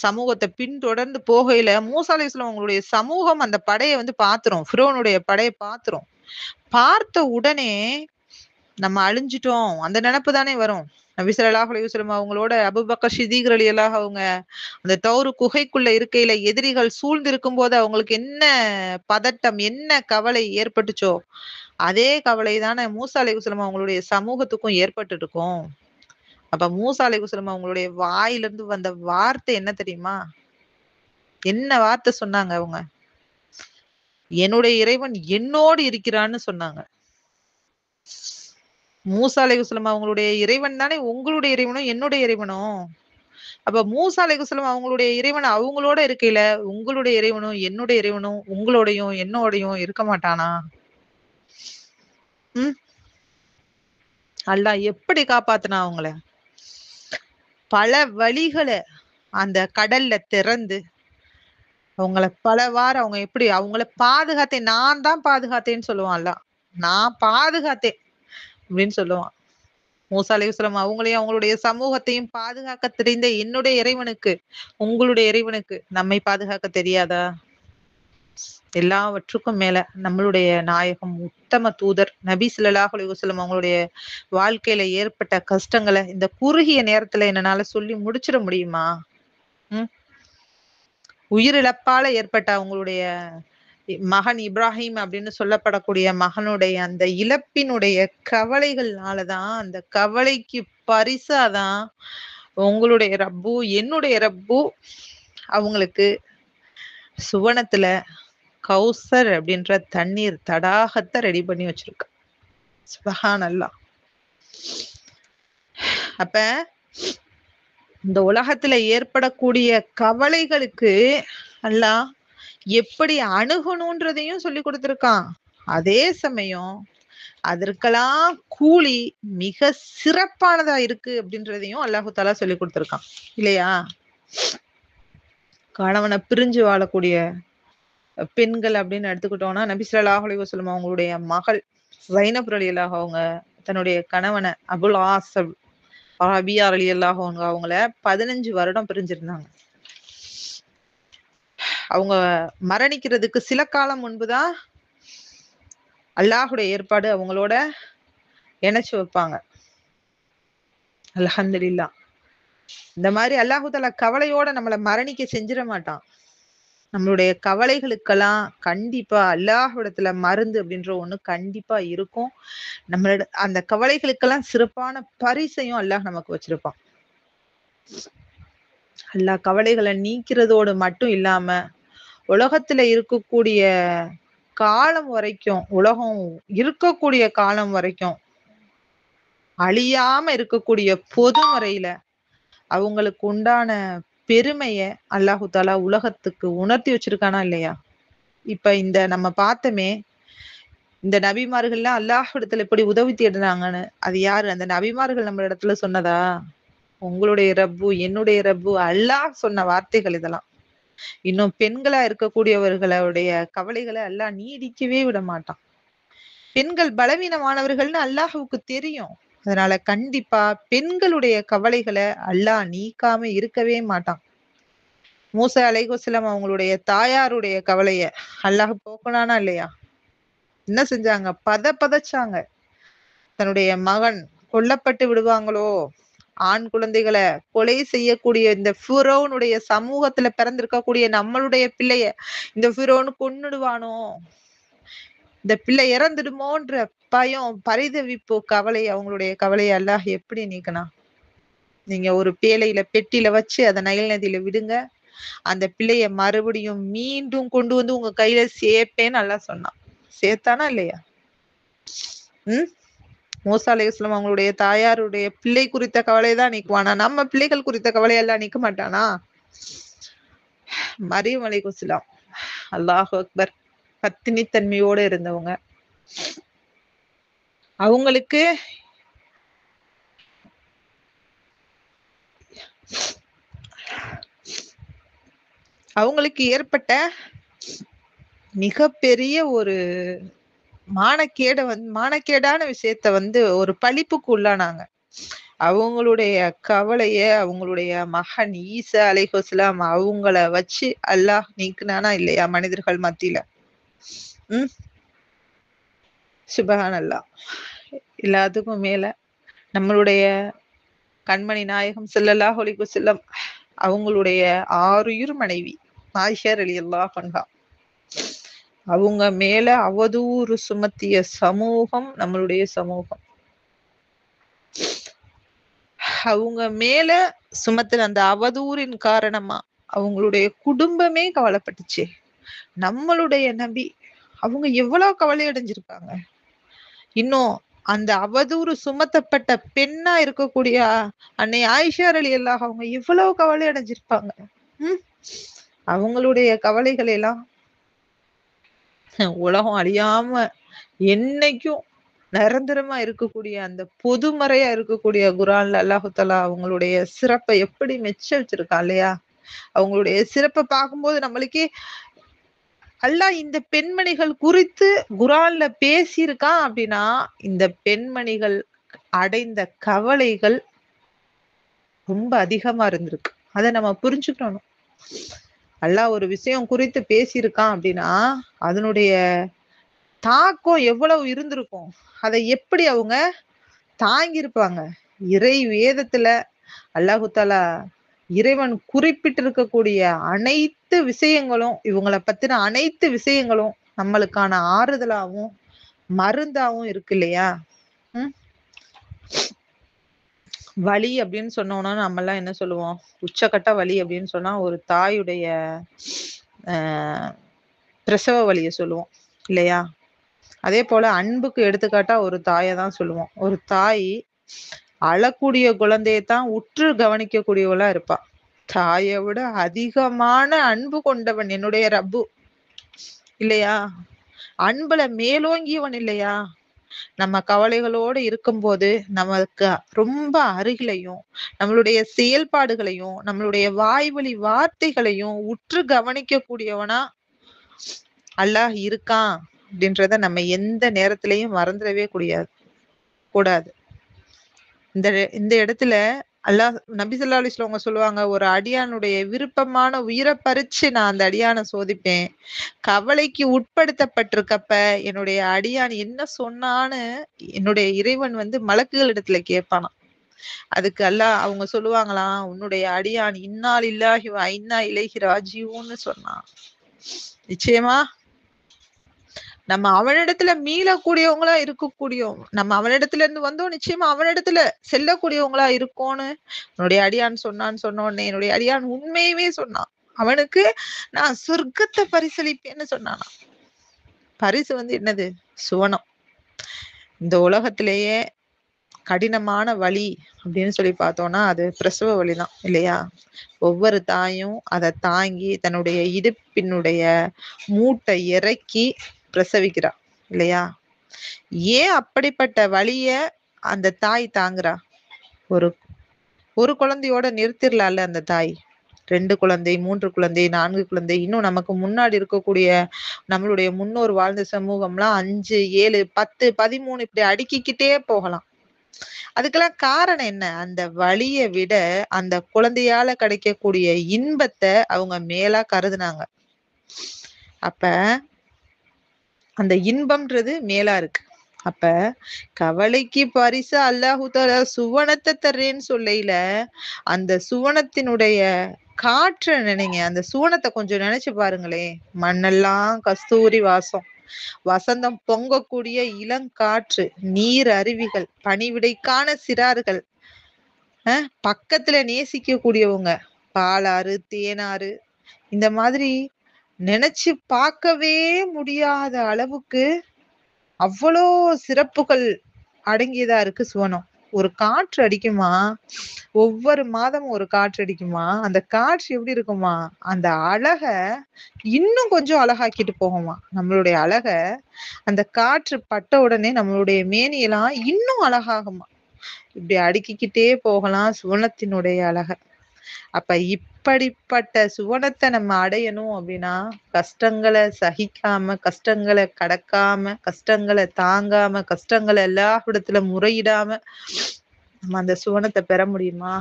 சமூகத்த பின்தொடர்ந்து போகையில, மூசா அலைஹிஸ்ஸலாம் அவங்களுடைய சமூகம் அந்த படைய பாத்துரும். ஃபிரௌனுடைய படைய பாத்துரும். பார்த்த உடனே நம்ம அழிஞ்சுட்டோம். அந்த நெனப்பு தானே வரும். நபி ஸல்லல்லாஹு அலைஹி வஸல்லம் அவங்களோட அபூபக்கர் ஸித்தீக் ரலியல்லாஹு அவங்க அந்த தௌரு குகைக்குள்ள இருக்கையில எதிரிகள் சூழ்ந்து இருக்கும்போது அவங்களுக்கு என்ன பதட்டம், என்ன கவலை ஏற்பட்டுச்சோ, அதே கவலை தானே மூசா அலைஹிஸ்ஸலாம் அவங்களுடைய சமூகத்துக்கும் ஏற்பட்டுருக்கும். அப்ப மூசா அலைஹிஸ்ஸலாம் அவங்களுடைய வாயிலிருந்து வந்த வார்த்தை என்ன தெரியுமா? என்ன வார்த்தை சொன்னாங்க அவங்க? என்னுடைய இறைவன் என்னோடு இருக்கிறான்னு சொன்னாங்க. மூசா அலைஹிஸ்ஸலாம் அவங்களுடைய இறைவன் தானே உங்களுடைய இறைவனும் என்னுடைய இறைவனும். அப்ப மூசா அலைஹிஸ்ஸலாம் அவங்களுடைய இறைவன் அவங்களோட இருக்கையில உங்களுடைய இறைவனும் என்னுடைய இறைவனும் உங்களோடையும் என்னோடையும் இருக்க மாட்டானா? ம். அல்லாஹ் எப்படி காப்பாத்துனான் அவங்கள? பல வழிகள அந்த கடல்ல திறந்து அவங்கள பலவாறு அவங்க எப்படி அவங்கள பாதுகாத்தேன். நான் தான் பாதுகாத்தேன்னு சொல்லுவான் அல்லாஹ். நான் பாதுகாத்தேன் அப்படின்னு சொல்லுவான். மூசா அலைஹிஸ்ஸலாம் அவங்களையும் அவங்களுடைய சமூகத்தையும் பாதுகாக்க தெரிந்த என்னுடைய இறைவனுக்கு, உங்களுடைய இறைவனுக்கு நம்மை பாதுகாக்க தெரியாதா? எல்லாவற்றுக்கும் மேல நம்மளுடைய நாயகம் உத்தம தூதர் நபி ஸல்லல்லாஹு அலைஹி வஸல்லம் அவங்களுடைய வாழ்க்கையில ஏற்பட்ட கஷ்டங்கள இந்த குறுகிய நேரத்துல என்னால சொல்லி முடிச்சிட முடியுமா? ம். உயிரிழப்பால ஏற்பட்ட அவங்களுடைய மகன் இப்ராஹிம் அப்படின்னு சொல்லப்படக்கூடிய மகனுடைய அந்த இழப்பினுடைய கவலைகள்னால தான், அந்த கவலைக்கு பரிசா தான் உங்களுடைய ரப்பு, என்னுடைய ரப்பு அவங்களுக்கு சுவனத்துல கௌசர் அப்படின்ற தண்ணீர் தடாகத்த ரெடி பண்ணி வச்சிருக்கான். சுப்ஹானல்லாஹ். அப்ப இந்த உலகத்துல ஏற்படக்கூடிய கவலைகளுக்கு அல்லாஹ் எப்படி அணுகணுன்றதையும் சொல்லிக் குடுத்திருக்கான். அதே சமயம் அதற்கெல்லாம் கூலி மிக சிறப்பானதா இருக்கு அப்படின்றதையும் அல்லாஹு தஆலா சொல்லிக் குடுத்திருக்கான். இல்லையா? கணவன பிரிஞ்சு வாழக்கூடிய பெண்கள் அப்படின்னு எடுத்துக்கிட்டோம்னா, நபி ஸல்லல்லாஹு அலைஹி வஸல்லம் அவங்களுடைய மகள் ஸைனப் ரலியல்லாஹு அவங்க தன்னுடைய கணவன அபுல் ஆஸ் ரபியா ரலியல்லாஹு அன்ஹு அவங்கள 15 வருடம் பிரிஞ்சிருந்தாங்க. அவங்க மரணிக்கிறதுக்கு சில காலம் முன்பு தான் அல்லாஹ்வுடைய ஏற்பாடு அவங்களோட இணைச்சு வைப்பாங்க. அல்ஹம்துலில்லாஹ். இந்த மாரி அல்லாஹு தஆலா கவலையோட நம்மள மரணிக்க செஞ்சிட மாட்டான். நம்மளுடைய கவலைகளுக்கெல்லாம் கண்டிப்பா அல்லாஹ்விடத்துல மருந்து அப்படின்ற ஒண்ணு கண்டிப்பா இருக்கும். நம்மளோட அந்த கவலைகளுக்கெல்லாம் சிறப்பான பரிசையும் அல்லாஹ் நமக்கு வச்சிருப்பான். அல்லாஹ் கவலைகள நீக்கிறதோடு மட்டும் இல்லாம, உலகத்துல இருக்கக்கூடிய காலம் வரைக்கும், உலகம் இருக்கக்கூடிய காலம் வரைக்கும், அழியாம இருக்கக்கூடிய பொதுமறையில அவங்களுக்கு உண்டான பெருமைய அல்லாஹு தஆலா உலகத்துக்கு உணர்த்தி வச்சிருக்கானா இல்லையா? இப்ப இந்த நம்ம பார்த்தோமே, இந்த நபிமார்கள்லாம் அல்லாஹ்விடத்துல எப்படி உதவி தேடுனாங்கன்னு, அது யாரு? அந்த நபிமார்கள் நம்ம இடத்துல சொன்னதா? உங்களுடைய ரப்பு, என்னுடைய ரப்பு, அல்லாஹ் சொன்ன வார்த்தைகள் இதெல்லாம். இன்னும் பெண்களா இருக்கக்கூடியவர்களுடைய கவலைகள அல்லாஹ் நீடிக்கவே விட மாட்டான். பெண்கள் பலவீனமானவர்கள்னு அல்லாஹ்வுக்கு தெரியும். அதனால கண்டிப்பா பெண்களுடைய கவலைகள அல்லாஹ் நீக்காம இருக்கவே மாட்டான். மூசா அலைஹிஸ்ஸலாம் அவங்களுடைய தாயாருடைய கவலைய அல்லாஹ் போக்குனானா இல்லையா? என்ன செஞ்சாங்க? பதச்சாங்க. தன்னுடைய மகன் கொல்லப்பட்டு விடுவாங்களோ! ஆண் குழந்தைகள கொலை செய்யக்கூடிய இந்த ஃபிரௌனுடைய சமூகத்துல பிறந்திருக்கக்கூடிய நம்மளுடைய பிள்ளைய இந்த ஃபிரௌன் கொன்னுடுவானோ! இந்த பிள்ளை இறந்துடுமோன்ற பயம், பரிதவிப்பு, கவலை அவங்களுடைய கவலைய அல்லாஹ் எப்படி நீக்குனான்? நீங்க ஒரு பேழையில பெட்டியில வச்சு அத நைல் நதியில விடுங்க. அந்த பிள்ளைய மறுபடியும் மீண்டும் கொண்டு வந்து உங்க கையில சேர்ப்பேன்னு அல்லாஹ் சொன்னான். சேர்த்தானா இல்லையா? ம். மூசா அலைஹிஸ்ஸலாம் அவங்களுடைய தாயாருடைய பிள்ளை குறித்த கவலை தான் நீக்குவானா? நம்ம பிள்ளைகள் குறித்த கவலை எல்லாம் நீக்க மாட்டானா? மரியம் அலைஹிஸ்ஸலாம் அல்லாஹு அக்பர். பத்தினித்தன்மையோட இருந்தவங்க. அவங்களுக்கு அவங்களுக்கு ஏற்பட்ட மிகப்பெரிய ஒரு மானக்கேடான விஷயத்த ஒரு பழிப்புக்கு உள்ளானாங்க. அவங்களுடைய கவலைய அவங்களுடைய மகன் ஈசா அலைஹிஸ்ஸலாம் அவங்கள வச்சு அல்லாஹ் நீக்குனானா இல்லையா மனிதர்கள் மத்தியில? ம். சுப்ஹானல்லாஹ். எல்லாத்துக்கும் மேல நம்மளுடைய கண்மணி நாயகம் ஸல்லல்லாஹு அலைஹி வஸல்லம் அவங்களுடைய ஆருயிர் மனைவி ஆயிஷா ரலியல்லாஹு அன்ஹா. அவங்க மேல அவதூறு சுமத்திய சமூகம் நம்மளுடைய சமூகம். அவங்க மேல சுமத்தின அந்த அவதூறின் காரணமா அவங்களுடைய குடும்பமே கவலைப்பட்டுச்சே. நம்மளுடைய நபி அவங்க எவ்வளவு கவலை அடைஞ்சிருக்காங்க. இன்னும் அந்த அவதூறு சுமத்தப்பட்ட பெண்ணா இருக்கக்கூடிய அன்னை ஆயிஷா ரலியல்லாஹு அவங்க எவ்வளவு கவலை அடைஞ்சிருப்பாங்க. உம் அவங்களுடைய கவலைகளை எல்லாம் உலகம் அழியாம என்னைக்கும் நிரந்தரமா இருக்கக்கூடிய அந்த பொதுமறையா இருக்கக்கூடிய குர்ஆன்ல அல்லாஹு தஆலா அவங்களுடைய சிறப்பை எப்படி மெச்ச வச்சிருக்கான் இல்லையா? அவங்களுடைய சிறப்பை பார்க்கும்போது நம்மளுக்கே அல்லாஹ் இந்த பெண்மணிகள் குறித்து குர்ஆன்ல பேசியிருக்கான் அப்படின்னா, இந்த பெண்மணிகள் அடைந்த கவலைகள் ரொம்ப அதிகமா இருந்திருக்கு. அத நம்ம புரிஞ்சுக்கணும். அல்லாஹ் ஒரு விஷயம் குறித்து பேசியிருக்கான் அப்படின்னா, அதனுடைய தாக்கம் எவ்வளவு இருந்திருக்கும். அதை எப்படி அவங்க தாங்கியிருப்பாங்க. இறை வேதத்துல அல்லாஹு தஆலா இறைவன் குறிப்பிட்டிருக்கக்கூடிய அனைத்து விஷயங்களும், இவங்கள பத்தின அனைத்து விஷயங்களும் நம்மளுக்கான ஆறுதலாவும், மருந்தாவும் இருக்கு இல்லையா? ம். வலி அப்படின்னு சொன்னோம்னா நம்மலாம் என்ன சொல்லுவோம்? உச்சக்கட்ட வலி அப்படின்னு சொன்னா ஒரு தாயுடைய அ பிரசவ வலிய சொல்லுவோம். இல்லையா? அதே போல அன்புக்கு எடுத்துக்காட்டா ஒரு தாய தான் சொல்லுவோம். ஒரு தாய் அழக்கூடிய குழந்தைய தான் உற்று கவனிக்கக்கூடியவளா இருப்பா. தாய விட அதிகமான அன்பு கொண்டவன் என்னுடைய ரப்பு. இல்லையா? அன்புல மேலோங்கியவன் இல்லையா? நம்ம கவலைகளோடு இருக்கும்போது, நமக்கு ரொம்ப அருகிலையும், நம்மளுடைய செயல்பாடுகளையும், நம்மளுடைய வாய்வழி வார்த்தைகளையும் உற்று கவனிக்கக்கூடியவனா அல்லாஹ் இருக்கான் அப்படின்றத நம்ம எந்த நேரத்திலயும் மறந்துடவே கூடாது. இந்த இந்த இடத்துல அல்லாஹ் நபி ஸல்லல்லாஹு அலைஹி வஸல்லம் அவங்க சொல்லுவாங்க, ஒரு அடியானுடைய விருப்பமான உயிர பறிச்சு நான் அந்த அடியான சோதிப்பேன். கவலைக்கு உட்படுத்தப்பட்டிருக்கப்ப என்னுடைய அடியான் என்ன சொன்னான்னு என்னுடைய இறைவன் வந்து மலக்குகளிடத்துல கேட்பானாம். அதுக்கு அல்லாஹ் அவங்க சொல்லுவாங்களாம், உன்னுடைய அடியான் இன்னா லில்லாஹி வ இன்னா இலைஹி ராஜிஊன்னு சொன்னான். நிச்சயமா நம்ம அவனிடத்துல மீளக்கூடியவங்களா இருக்கக்கூடியோம். நம்ம அவனிடத்துல இருந்து வந்தோம், நிச்சயமா அவனிடத்துல செல்லக்கூடியவங்களா இருக்கோன்னு என்னுடைய அடியான் சொன்னான்னு சொன்ன உடனே என்னுடைய அடியான் உண்மையவே சொன்னான். அவனுக்கு நான் சொர்க்கத்தை பரிசளிப்பேன்னு சொன்னானாம். பரிசு வந்து என்னது? சுவனம். இந்த உலகத்திலேயே கடினமான வலி அப்படின்னு சொல்லி பார்த்தோம்னா அது பிரசவ வலிதான் இல்லையா? ஒவ்வொரு தாயும் அதை தாங்கி தன்னுடைய இடுப்பினுடைய மூட்டை இறக்கி பிரசவிக்கிறா இல்லையா? ஏன் அப்படிப்பட்ட வலிய அந்த தாய் தாங்குறா? ஒரு ஒரு குழந்தையோட நிறுத்திடலாம்ல அந்த தாய். 2 குழந்தை, 3 குழந்தை, 4 குழந்தை, இன்னும் நமக்கு முன்னாடி இருக்கக்கூடிய நம்மளுடைய முன்னோர் வாழ்ந்த சமூகம்லாம் 5, 7, 10, 13 இப்படி அடுக்கிக்கிட்டே போகலாம். அதுக்கெல்லாம் காரணம் என்ன? அந்த வலிய விட அந்த குழந்தையால கிடைக்கக்கூடிய இன்பத்த அவங்க மேலா கருதுனாங்க. அப்ப அந்த இன்பம்ன்றது மேலா இருக்கு. அப்ப கவலைக்கு பரிசா அல்லாஹு தஆலா சுவனத்த தர்றேன்னு சொல்லையில, அந்த சுவனத்தினுடைய காற்ற நினைங்க. அந்த சுவனத்த கொஞ்சம் நினைச்சு பாருங்களேன். மண்ணெல்லாம் கஸ்தூரி வாசம். வசந்தம் பொங்கக்கூடிய இளங்காற்று, நீர் அருவிகள், பணிவிடைக்கான சிறார்கள், பக்கத்துல நேசிக்கக்கூடியவங்க, பாலாறு, தேனாறு இந்த மாதிரி நினைச்சு பார்க்கவே முடியாத அளவுக்கு அவ்வளோ சிறப்புகள் அடங்கியதா இருக்கு சுவனம். ஒரு காற்று அடிக்குமா, ஒவ்வொரு மாதமும் ஒரு காற்று அடிக்குமா, அந்த காற்று எப்படி இருக்குமா, அந்த அழக இன்னும் கொஞ்சம் அழகாக்கிட்டு போகுமா. நம்மளுடைய அழக அந்த காற்று பட்ட உடனே நம்மளுடைய மேனியெல்லாம் இன்னும் அழகாகுமா. இப்படி அடுக்கிக்கிட்டே போகலாம் சுவனத்தினுடைய அழக. அப்ப இப்படிப்பட்ட சுவனத்த நம்ம அடையணும் அப்படின்னா, கஷ்டங்கள சகிக்காம, கஷ்டங்கள கடக்காம, கஷ்டங்கள தாங்காம, கஷ்டங்கள எல்லாரிடத்துல முறையிடாம நம்ம அந்த சுவனத்த பெற முடியுமா?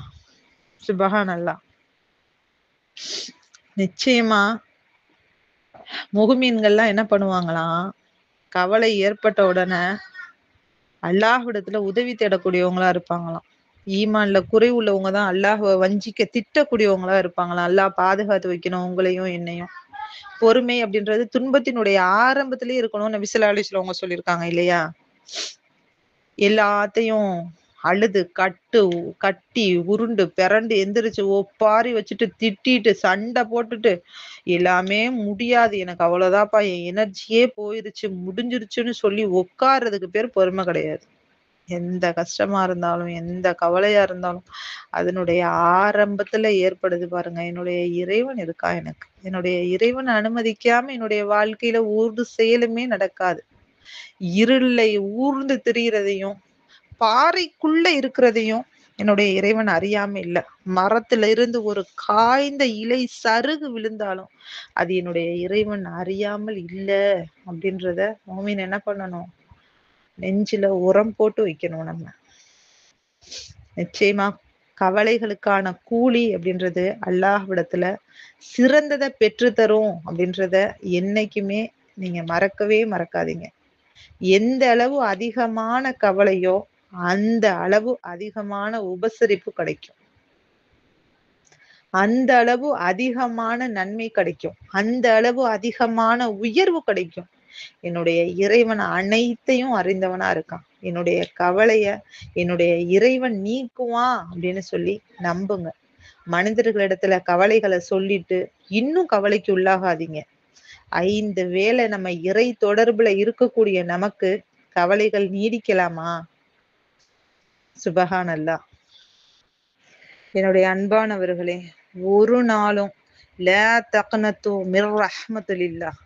சுபஹானல்லாஹ். நிச்சயமா முஃமின்கள்லாம் என்ன பண்ணுவாங்களாம், கவலை ஏற்பட்ட உடனே அல்லாஹ்விடத்துல உதவி தேடக்கூடியவங்களா இருப்பாங்களாம். ஈமான்ல குறை உள்ளவங்க தான் அல்லாஹ்வ வஞ்சிக்க திட்டக்கூடியவங்களா இருப்பாங்களாம். அல்லாஹ் பாதுகாத்து வைக்கணும் உங்களையும் என்னையும். பொறுமை அப்படின்றது துன்பத்தினுடைய ஆரம்பத்திலேயே இருக்கணும்னு நபி ஸல்லல்லாஹு அலைஹி வஸல்லம் அவங்க சொல்லியிருக்காங்க இல்லையா? எல்லாத்தையும் அழுது கட்டி உருண்டு பெரண்டு எந்திரிச்சு ஒப்பாரி வச்சுட்டு திட்டிட்டு சண்டை போட்டுட்டு எல்லாமே முடியாது எனக்கு அவ்வளவுதான்ப்பா என் எனர்ஜியே போயிருச்சு முடிஞ்சிருச்சுன்னு சொல்லி உட்கார்றதுக்கு பேர் பொறுமை கிடையாது. எந்த கஷ்டமா இருந்தாலும், எந்த கவலையா இருந்தாலும், அதனுடைய ஆரம்பத்துல ஏற்படுது பாருங்க. என்னுடைய இறைவன் இருக்கான் எனக்கு. என்னுடைய இறைவன் அனுமதிக்காம என்னுடைய வாழ்க்கையில ஒரு செயலுமே நடக்காது. இருள்ல ஊர்ந்து திரியிறதையும், பாறைக்குள்ள இருக்கிறதையும் என்னுடைய இறைவன் அறியாம இல்ல. மரத்துல இருந்து ஒரு காய்ந்த இலை சருகு விழுந்தாலும், அது என்னுடைய இறைவன் அறியாமல் இல்ல அப்படின்றத மோமின் என்ன பண்ணணும்? நெஞ்சில உரம் போட்டு வைக்கணும் நம்ம. நிச்சயமா கவலைகளுக்கான கூலி அப்படின்றது அல்லாஹ்விடத்துல சிறந்தத பெற்று தரும் அப்படின்றத என்னைக்குமே நீங்க மறக்கவே மறக்காதீங்க. எந்த அளவு அதிகமான கவலையோ, அந்த அளவு அதிகமான உபசரிப்பு கிடைக்கும். அந்த அளவு அதிகமான நன்மை கிடைக்கும். அந்த அளவு அதிகமான உயர்வு கிடைக்கும். என்னுடைய இறைவன் அனைத்தையும் அறிந்தவனா இருக்கான். என்னுடைய கவலைய என்னுடைய இறைவன் நீக்குவான் அப்படின்னு சொல்லி நம்புங்க. மனிதர்களிடத்துல கவலைகளை சொல்லிட்டு இன்னும் கவலைக்கு உள்ளாகாதீங்க. 5 வேளை நம்ம இறை தொடர்புல இருக்கக்கூடிய நமக்கு கவலைகள் நீடிக்கலாமா? சுபஹானல்லாஹ். என்னுடைய அன்பானவர்களே, ஒரு நாளும் லா தக்னத்து மிர் ரஹ்மத்துலில்லாஹ்.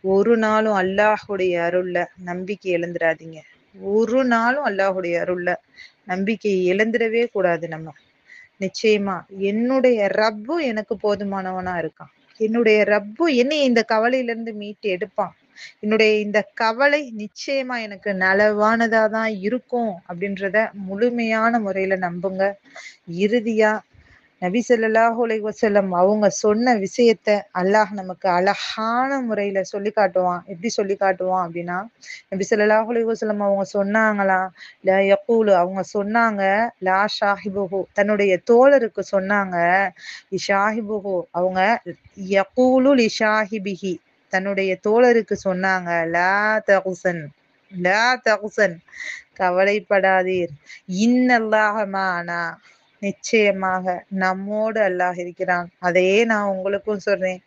ஒரு நாளும் அல்லாஹுடைய அருள்ல நம்பிக்கை இழந்துடாதீங்க. ஒரு நாளும் அல்லாஹுடைய அருள்ல நம்பிக்கை இழந்துடவே கூடாது நம்ம. நிச்சயமா என்னுடைய ரப்பு எனக்கு போதுமானவனா இருக்கான். என்னுடைய ரப்பு என்னை இந்த கவலையில இருந்து மீட்டு எடுப்பான். என்னுடைய இந்த கவலை நிச்சயமா எனக்கு நலவானதா தான் இருக்கும் அப்படின்றத முழுமையான முறையில நம்புங்க. இறுதியா நபி ஸல்லல்லாஹு அலைஹி வஸல்லம் அவங்க சொன்ன விஷயத்த அல்லாஹ் நமக்கு அழகான முறையில சொல்லி காட்டுவான். எப்படி சொல்லி காட்டுவான் அப்படின்னா, நபி ஸல்லல்லாஹு அலைஹி வஸல்லம் அவங்க சொன்னாங்களாம், லா யக்கூலு அவங்க சொன்னாங்க, லா ஷாஹிபுஹு தன்னுடைய தோழருக்கு சொன்னாங்க, லிஷாஹிபுஹு அவங்க யக்கூலு லிஷாஹிபிஹி தன்னுடைய தோழருக்கு சொன்னாங்க, லா தகுசன் லா தகுசன் கவலைப்படாதீர், இன்னல்லாஹ மஅனா நிச்சயமாக நம்மோடு அல்லாஹ் இருக்கிறான். அதையே நான் உங்களுக்கும் சொல்றேன்.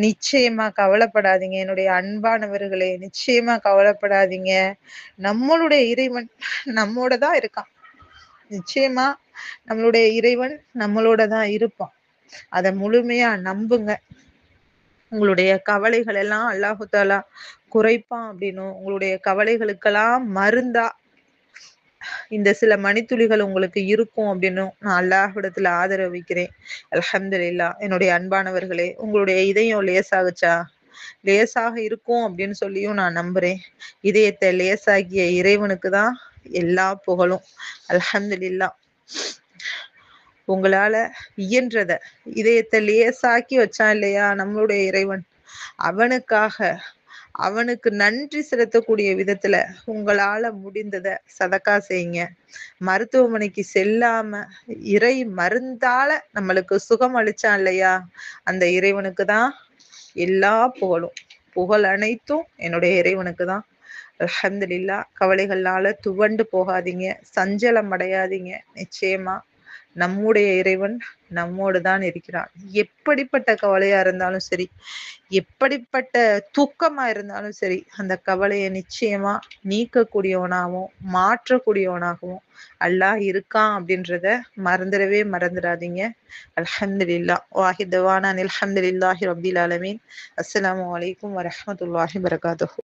நிச்சயமா கவலைப்படாதீங்க என்னுடைய அன்பானவர்களே. நிச்சயமா கவலைப்படாதீங்க. நம்மளுடைய இறைவன் நம்மோட தான் இருக்கான். நிச்சயமா நம்மளுடைய இறைவன் நம்மளோட தான் இருப்பான். அத முழுமையா நம்புங்க. உங்களுடைய கவலைகள் எல்லாம் அல்லாஹு தஆலா குறைப்பான் அப்படின்னும், உங்களுடைய கவலைகளுக்கெல்லாம் மருந்தா இந்த சில மணித்துளிகள் உங்களுக்கு இருக்கும் அப்படின்னும் நான் அல்லாஹ்விடத்துல ஆதரவு வைக்கிறேன். அல்ஹம்துலில்லாஹ். என்னுடைய அன்பானவர்களே, உங்களுடைய இதயம் லேசாகுச்சா? லேசாக இருக்கும் அப்படின்னு சொல்லியும் நான் நம்புறேன். இதயத்தை லேசாக்கிய இறைவனுக்கு தான் எல்லா புகழும். அல்ஹம்துலில்லாஹ். உங்களால இயன்றத இதயத்தை லேசாக்கி வச்சான் இல்லையா நம்மளுடைய இறைவன், அவனுக்காக அவனுக்கு நன்றி செலுத்தக்கூடிய விதத்துல உங்களால முடிந்தத சதக்கா செய்யுங்க. மருத்துவமனைக்கு செல்லாம இறை மருந்தால நம்மளுக்கு சுகம் அளிச்சான் இல்லையா, அந்த இறைவனுக்கு தான் எல்லா புகழும். புகழ் அனைத்தும் என்னுடைய இறைவனுக்கு தான். அல்ஹம்துலில்லாஹ். கவலைகளால துவண்டு போகாதீங்க, சஞ்சலம் அடையாதீங்க. நிச்சயமா நம்முடைய இறைவன் நம்மோடு தான் இருக்கிறான். எப்படிப்பட்ட கவலையா இருந்தாலும் சரி, எப்படிப்பட்ட தூக்கமா இருந்தாலும் சரி, அந்த கவலையை நிச்சயமா நீக்கக்கூடியவனாகவும் மாற்றக்கூடியவனாகவும் அல்லாஹ் இருக்கான் அப்படின்றத மறந்துடவே மறந்துடாதீங்க. அல்ஹம்துலில்லாஹ். வாஹித் தவானா அல்ஹம்துலில்லாஹி ரப்பில் ஆலமீன். அஸ்ஸலாமு அலைக்கும் வரஹ்மத்துல்லாஹி வபரகாத்துஹு.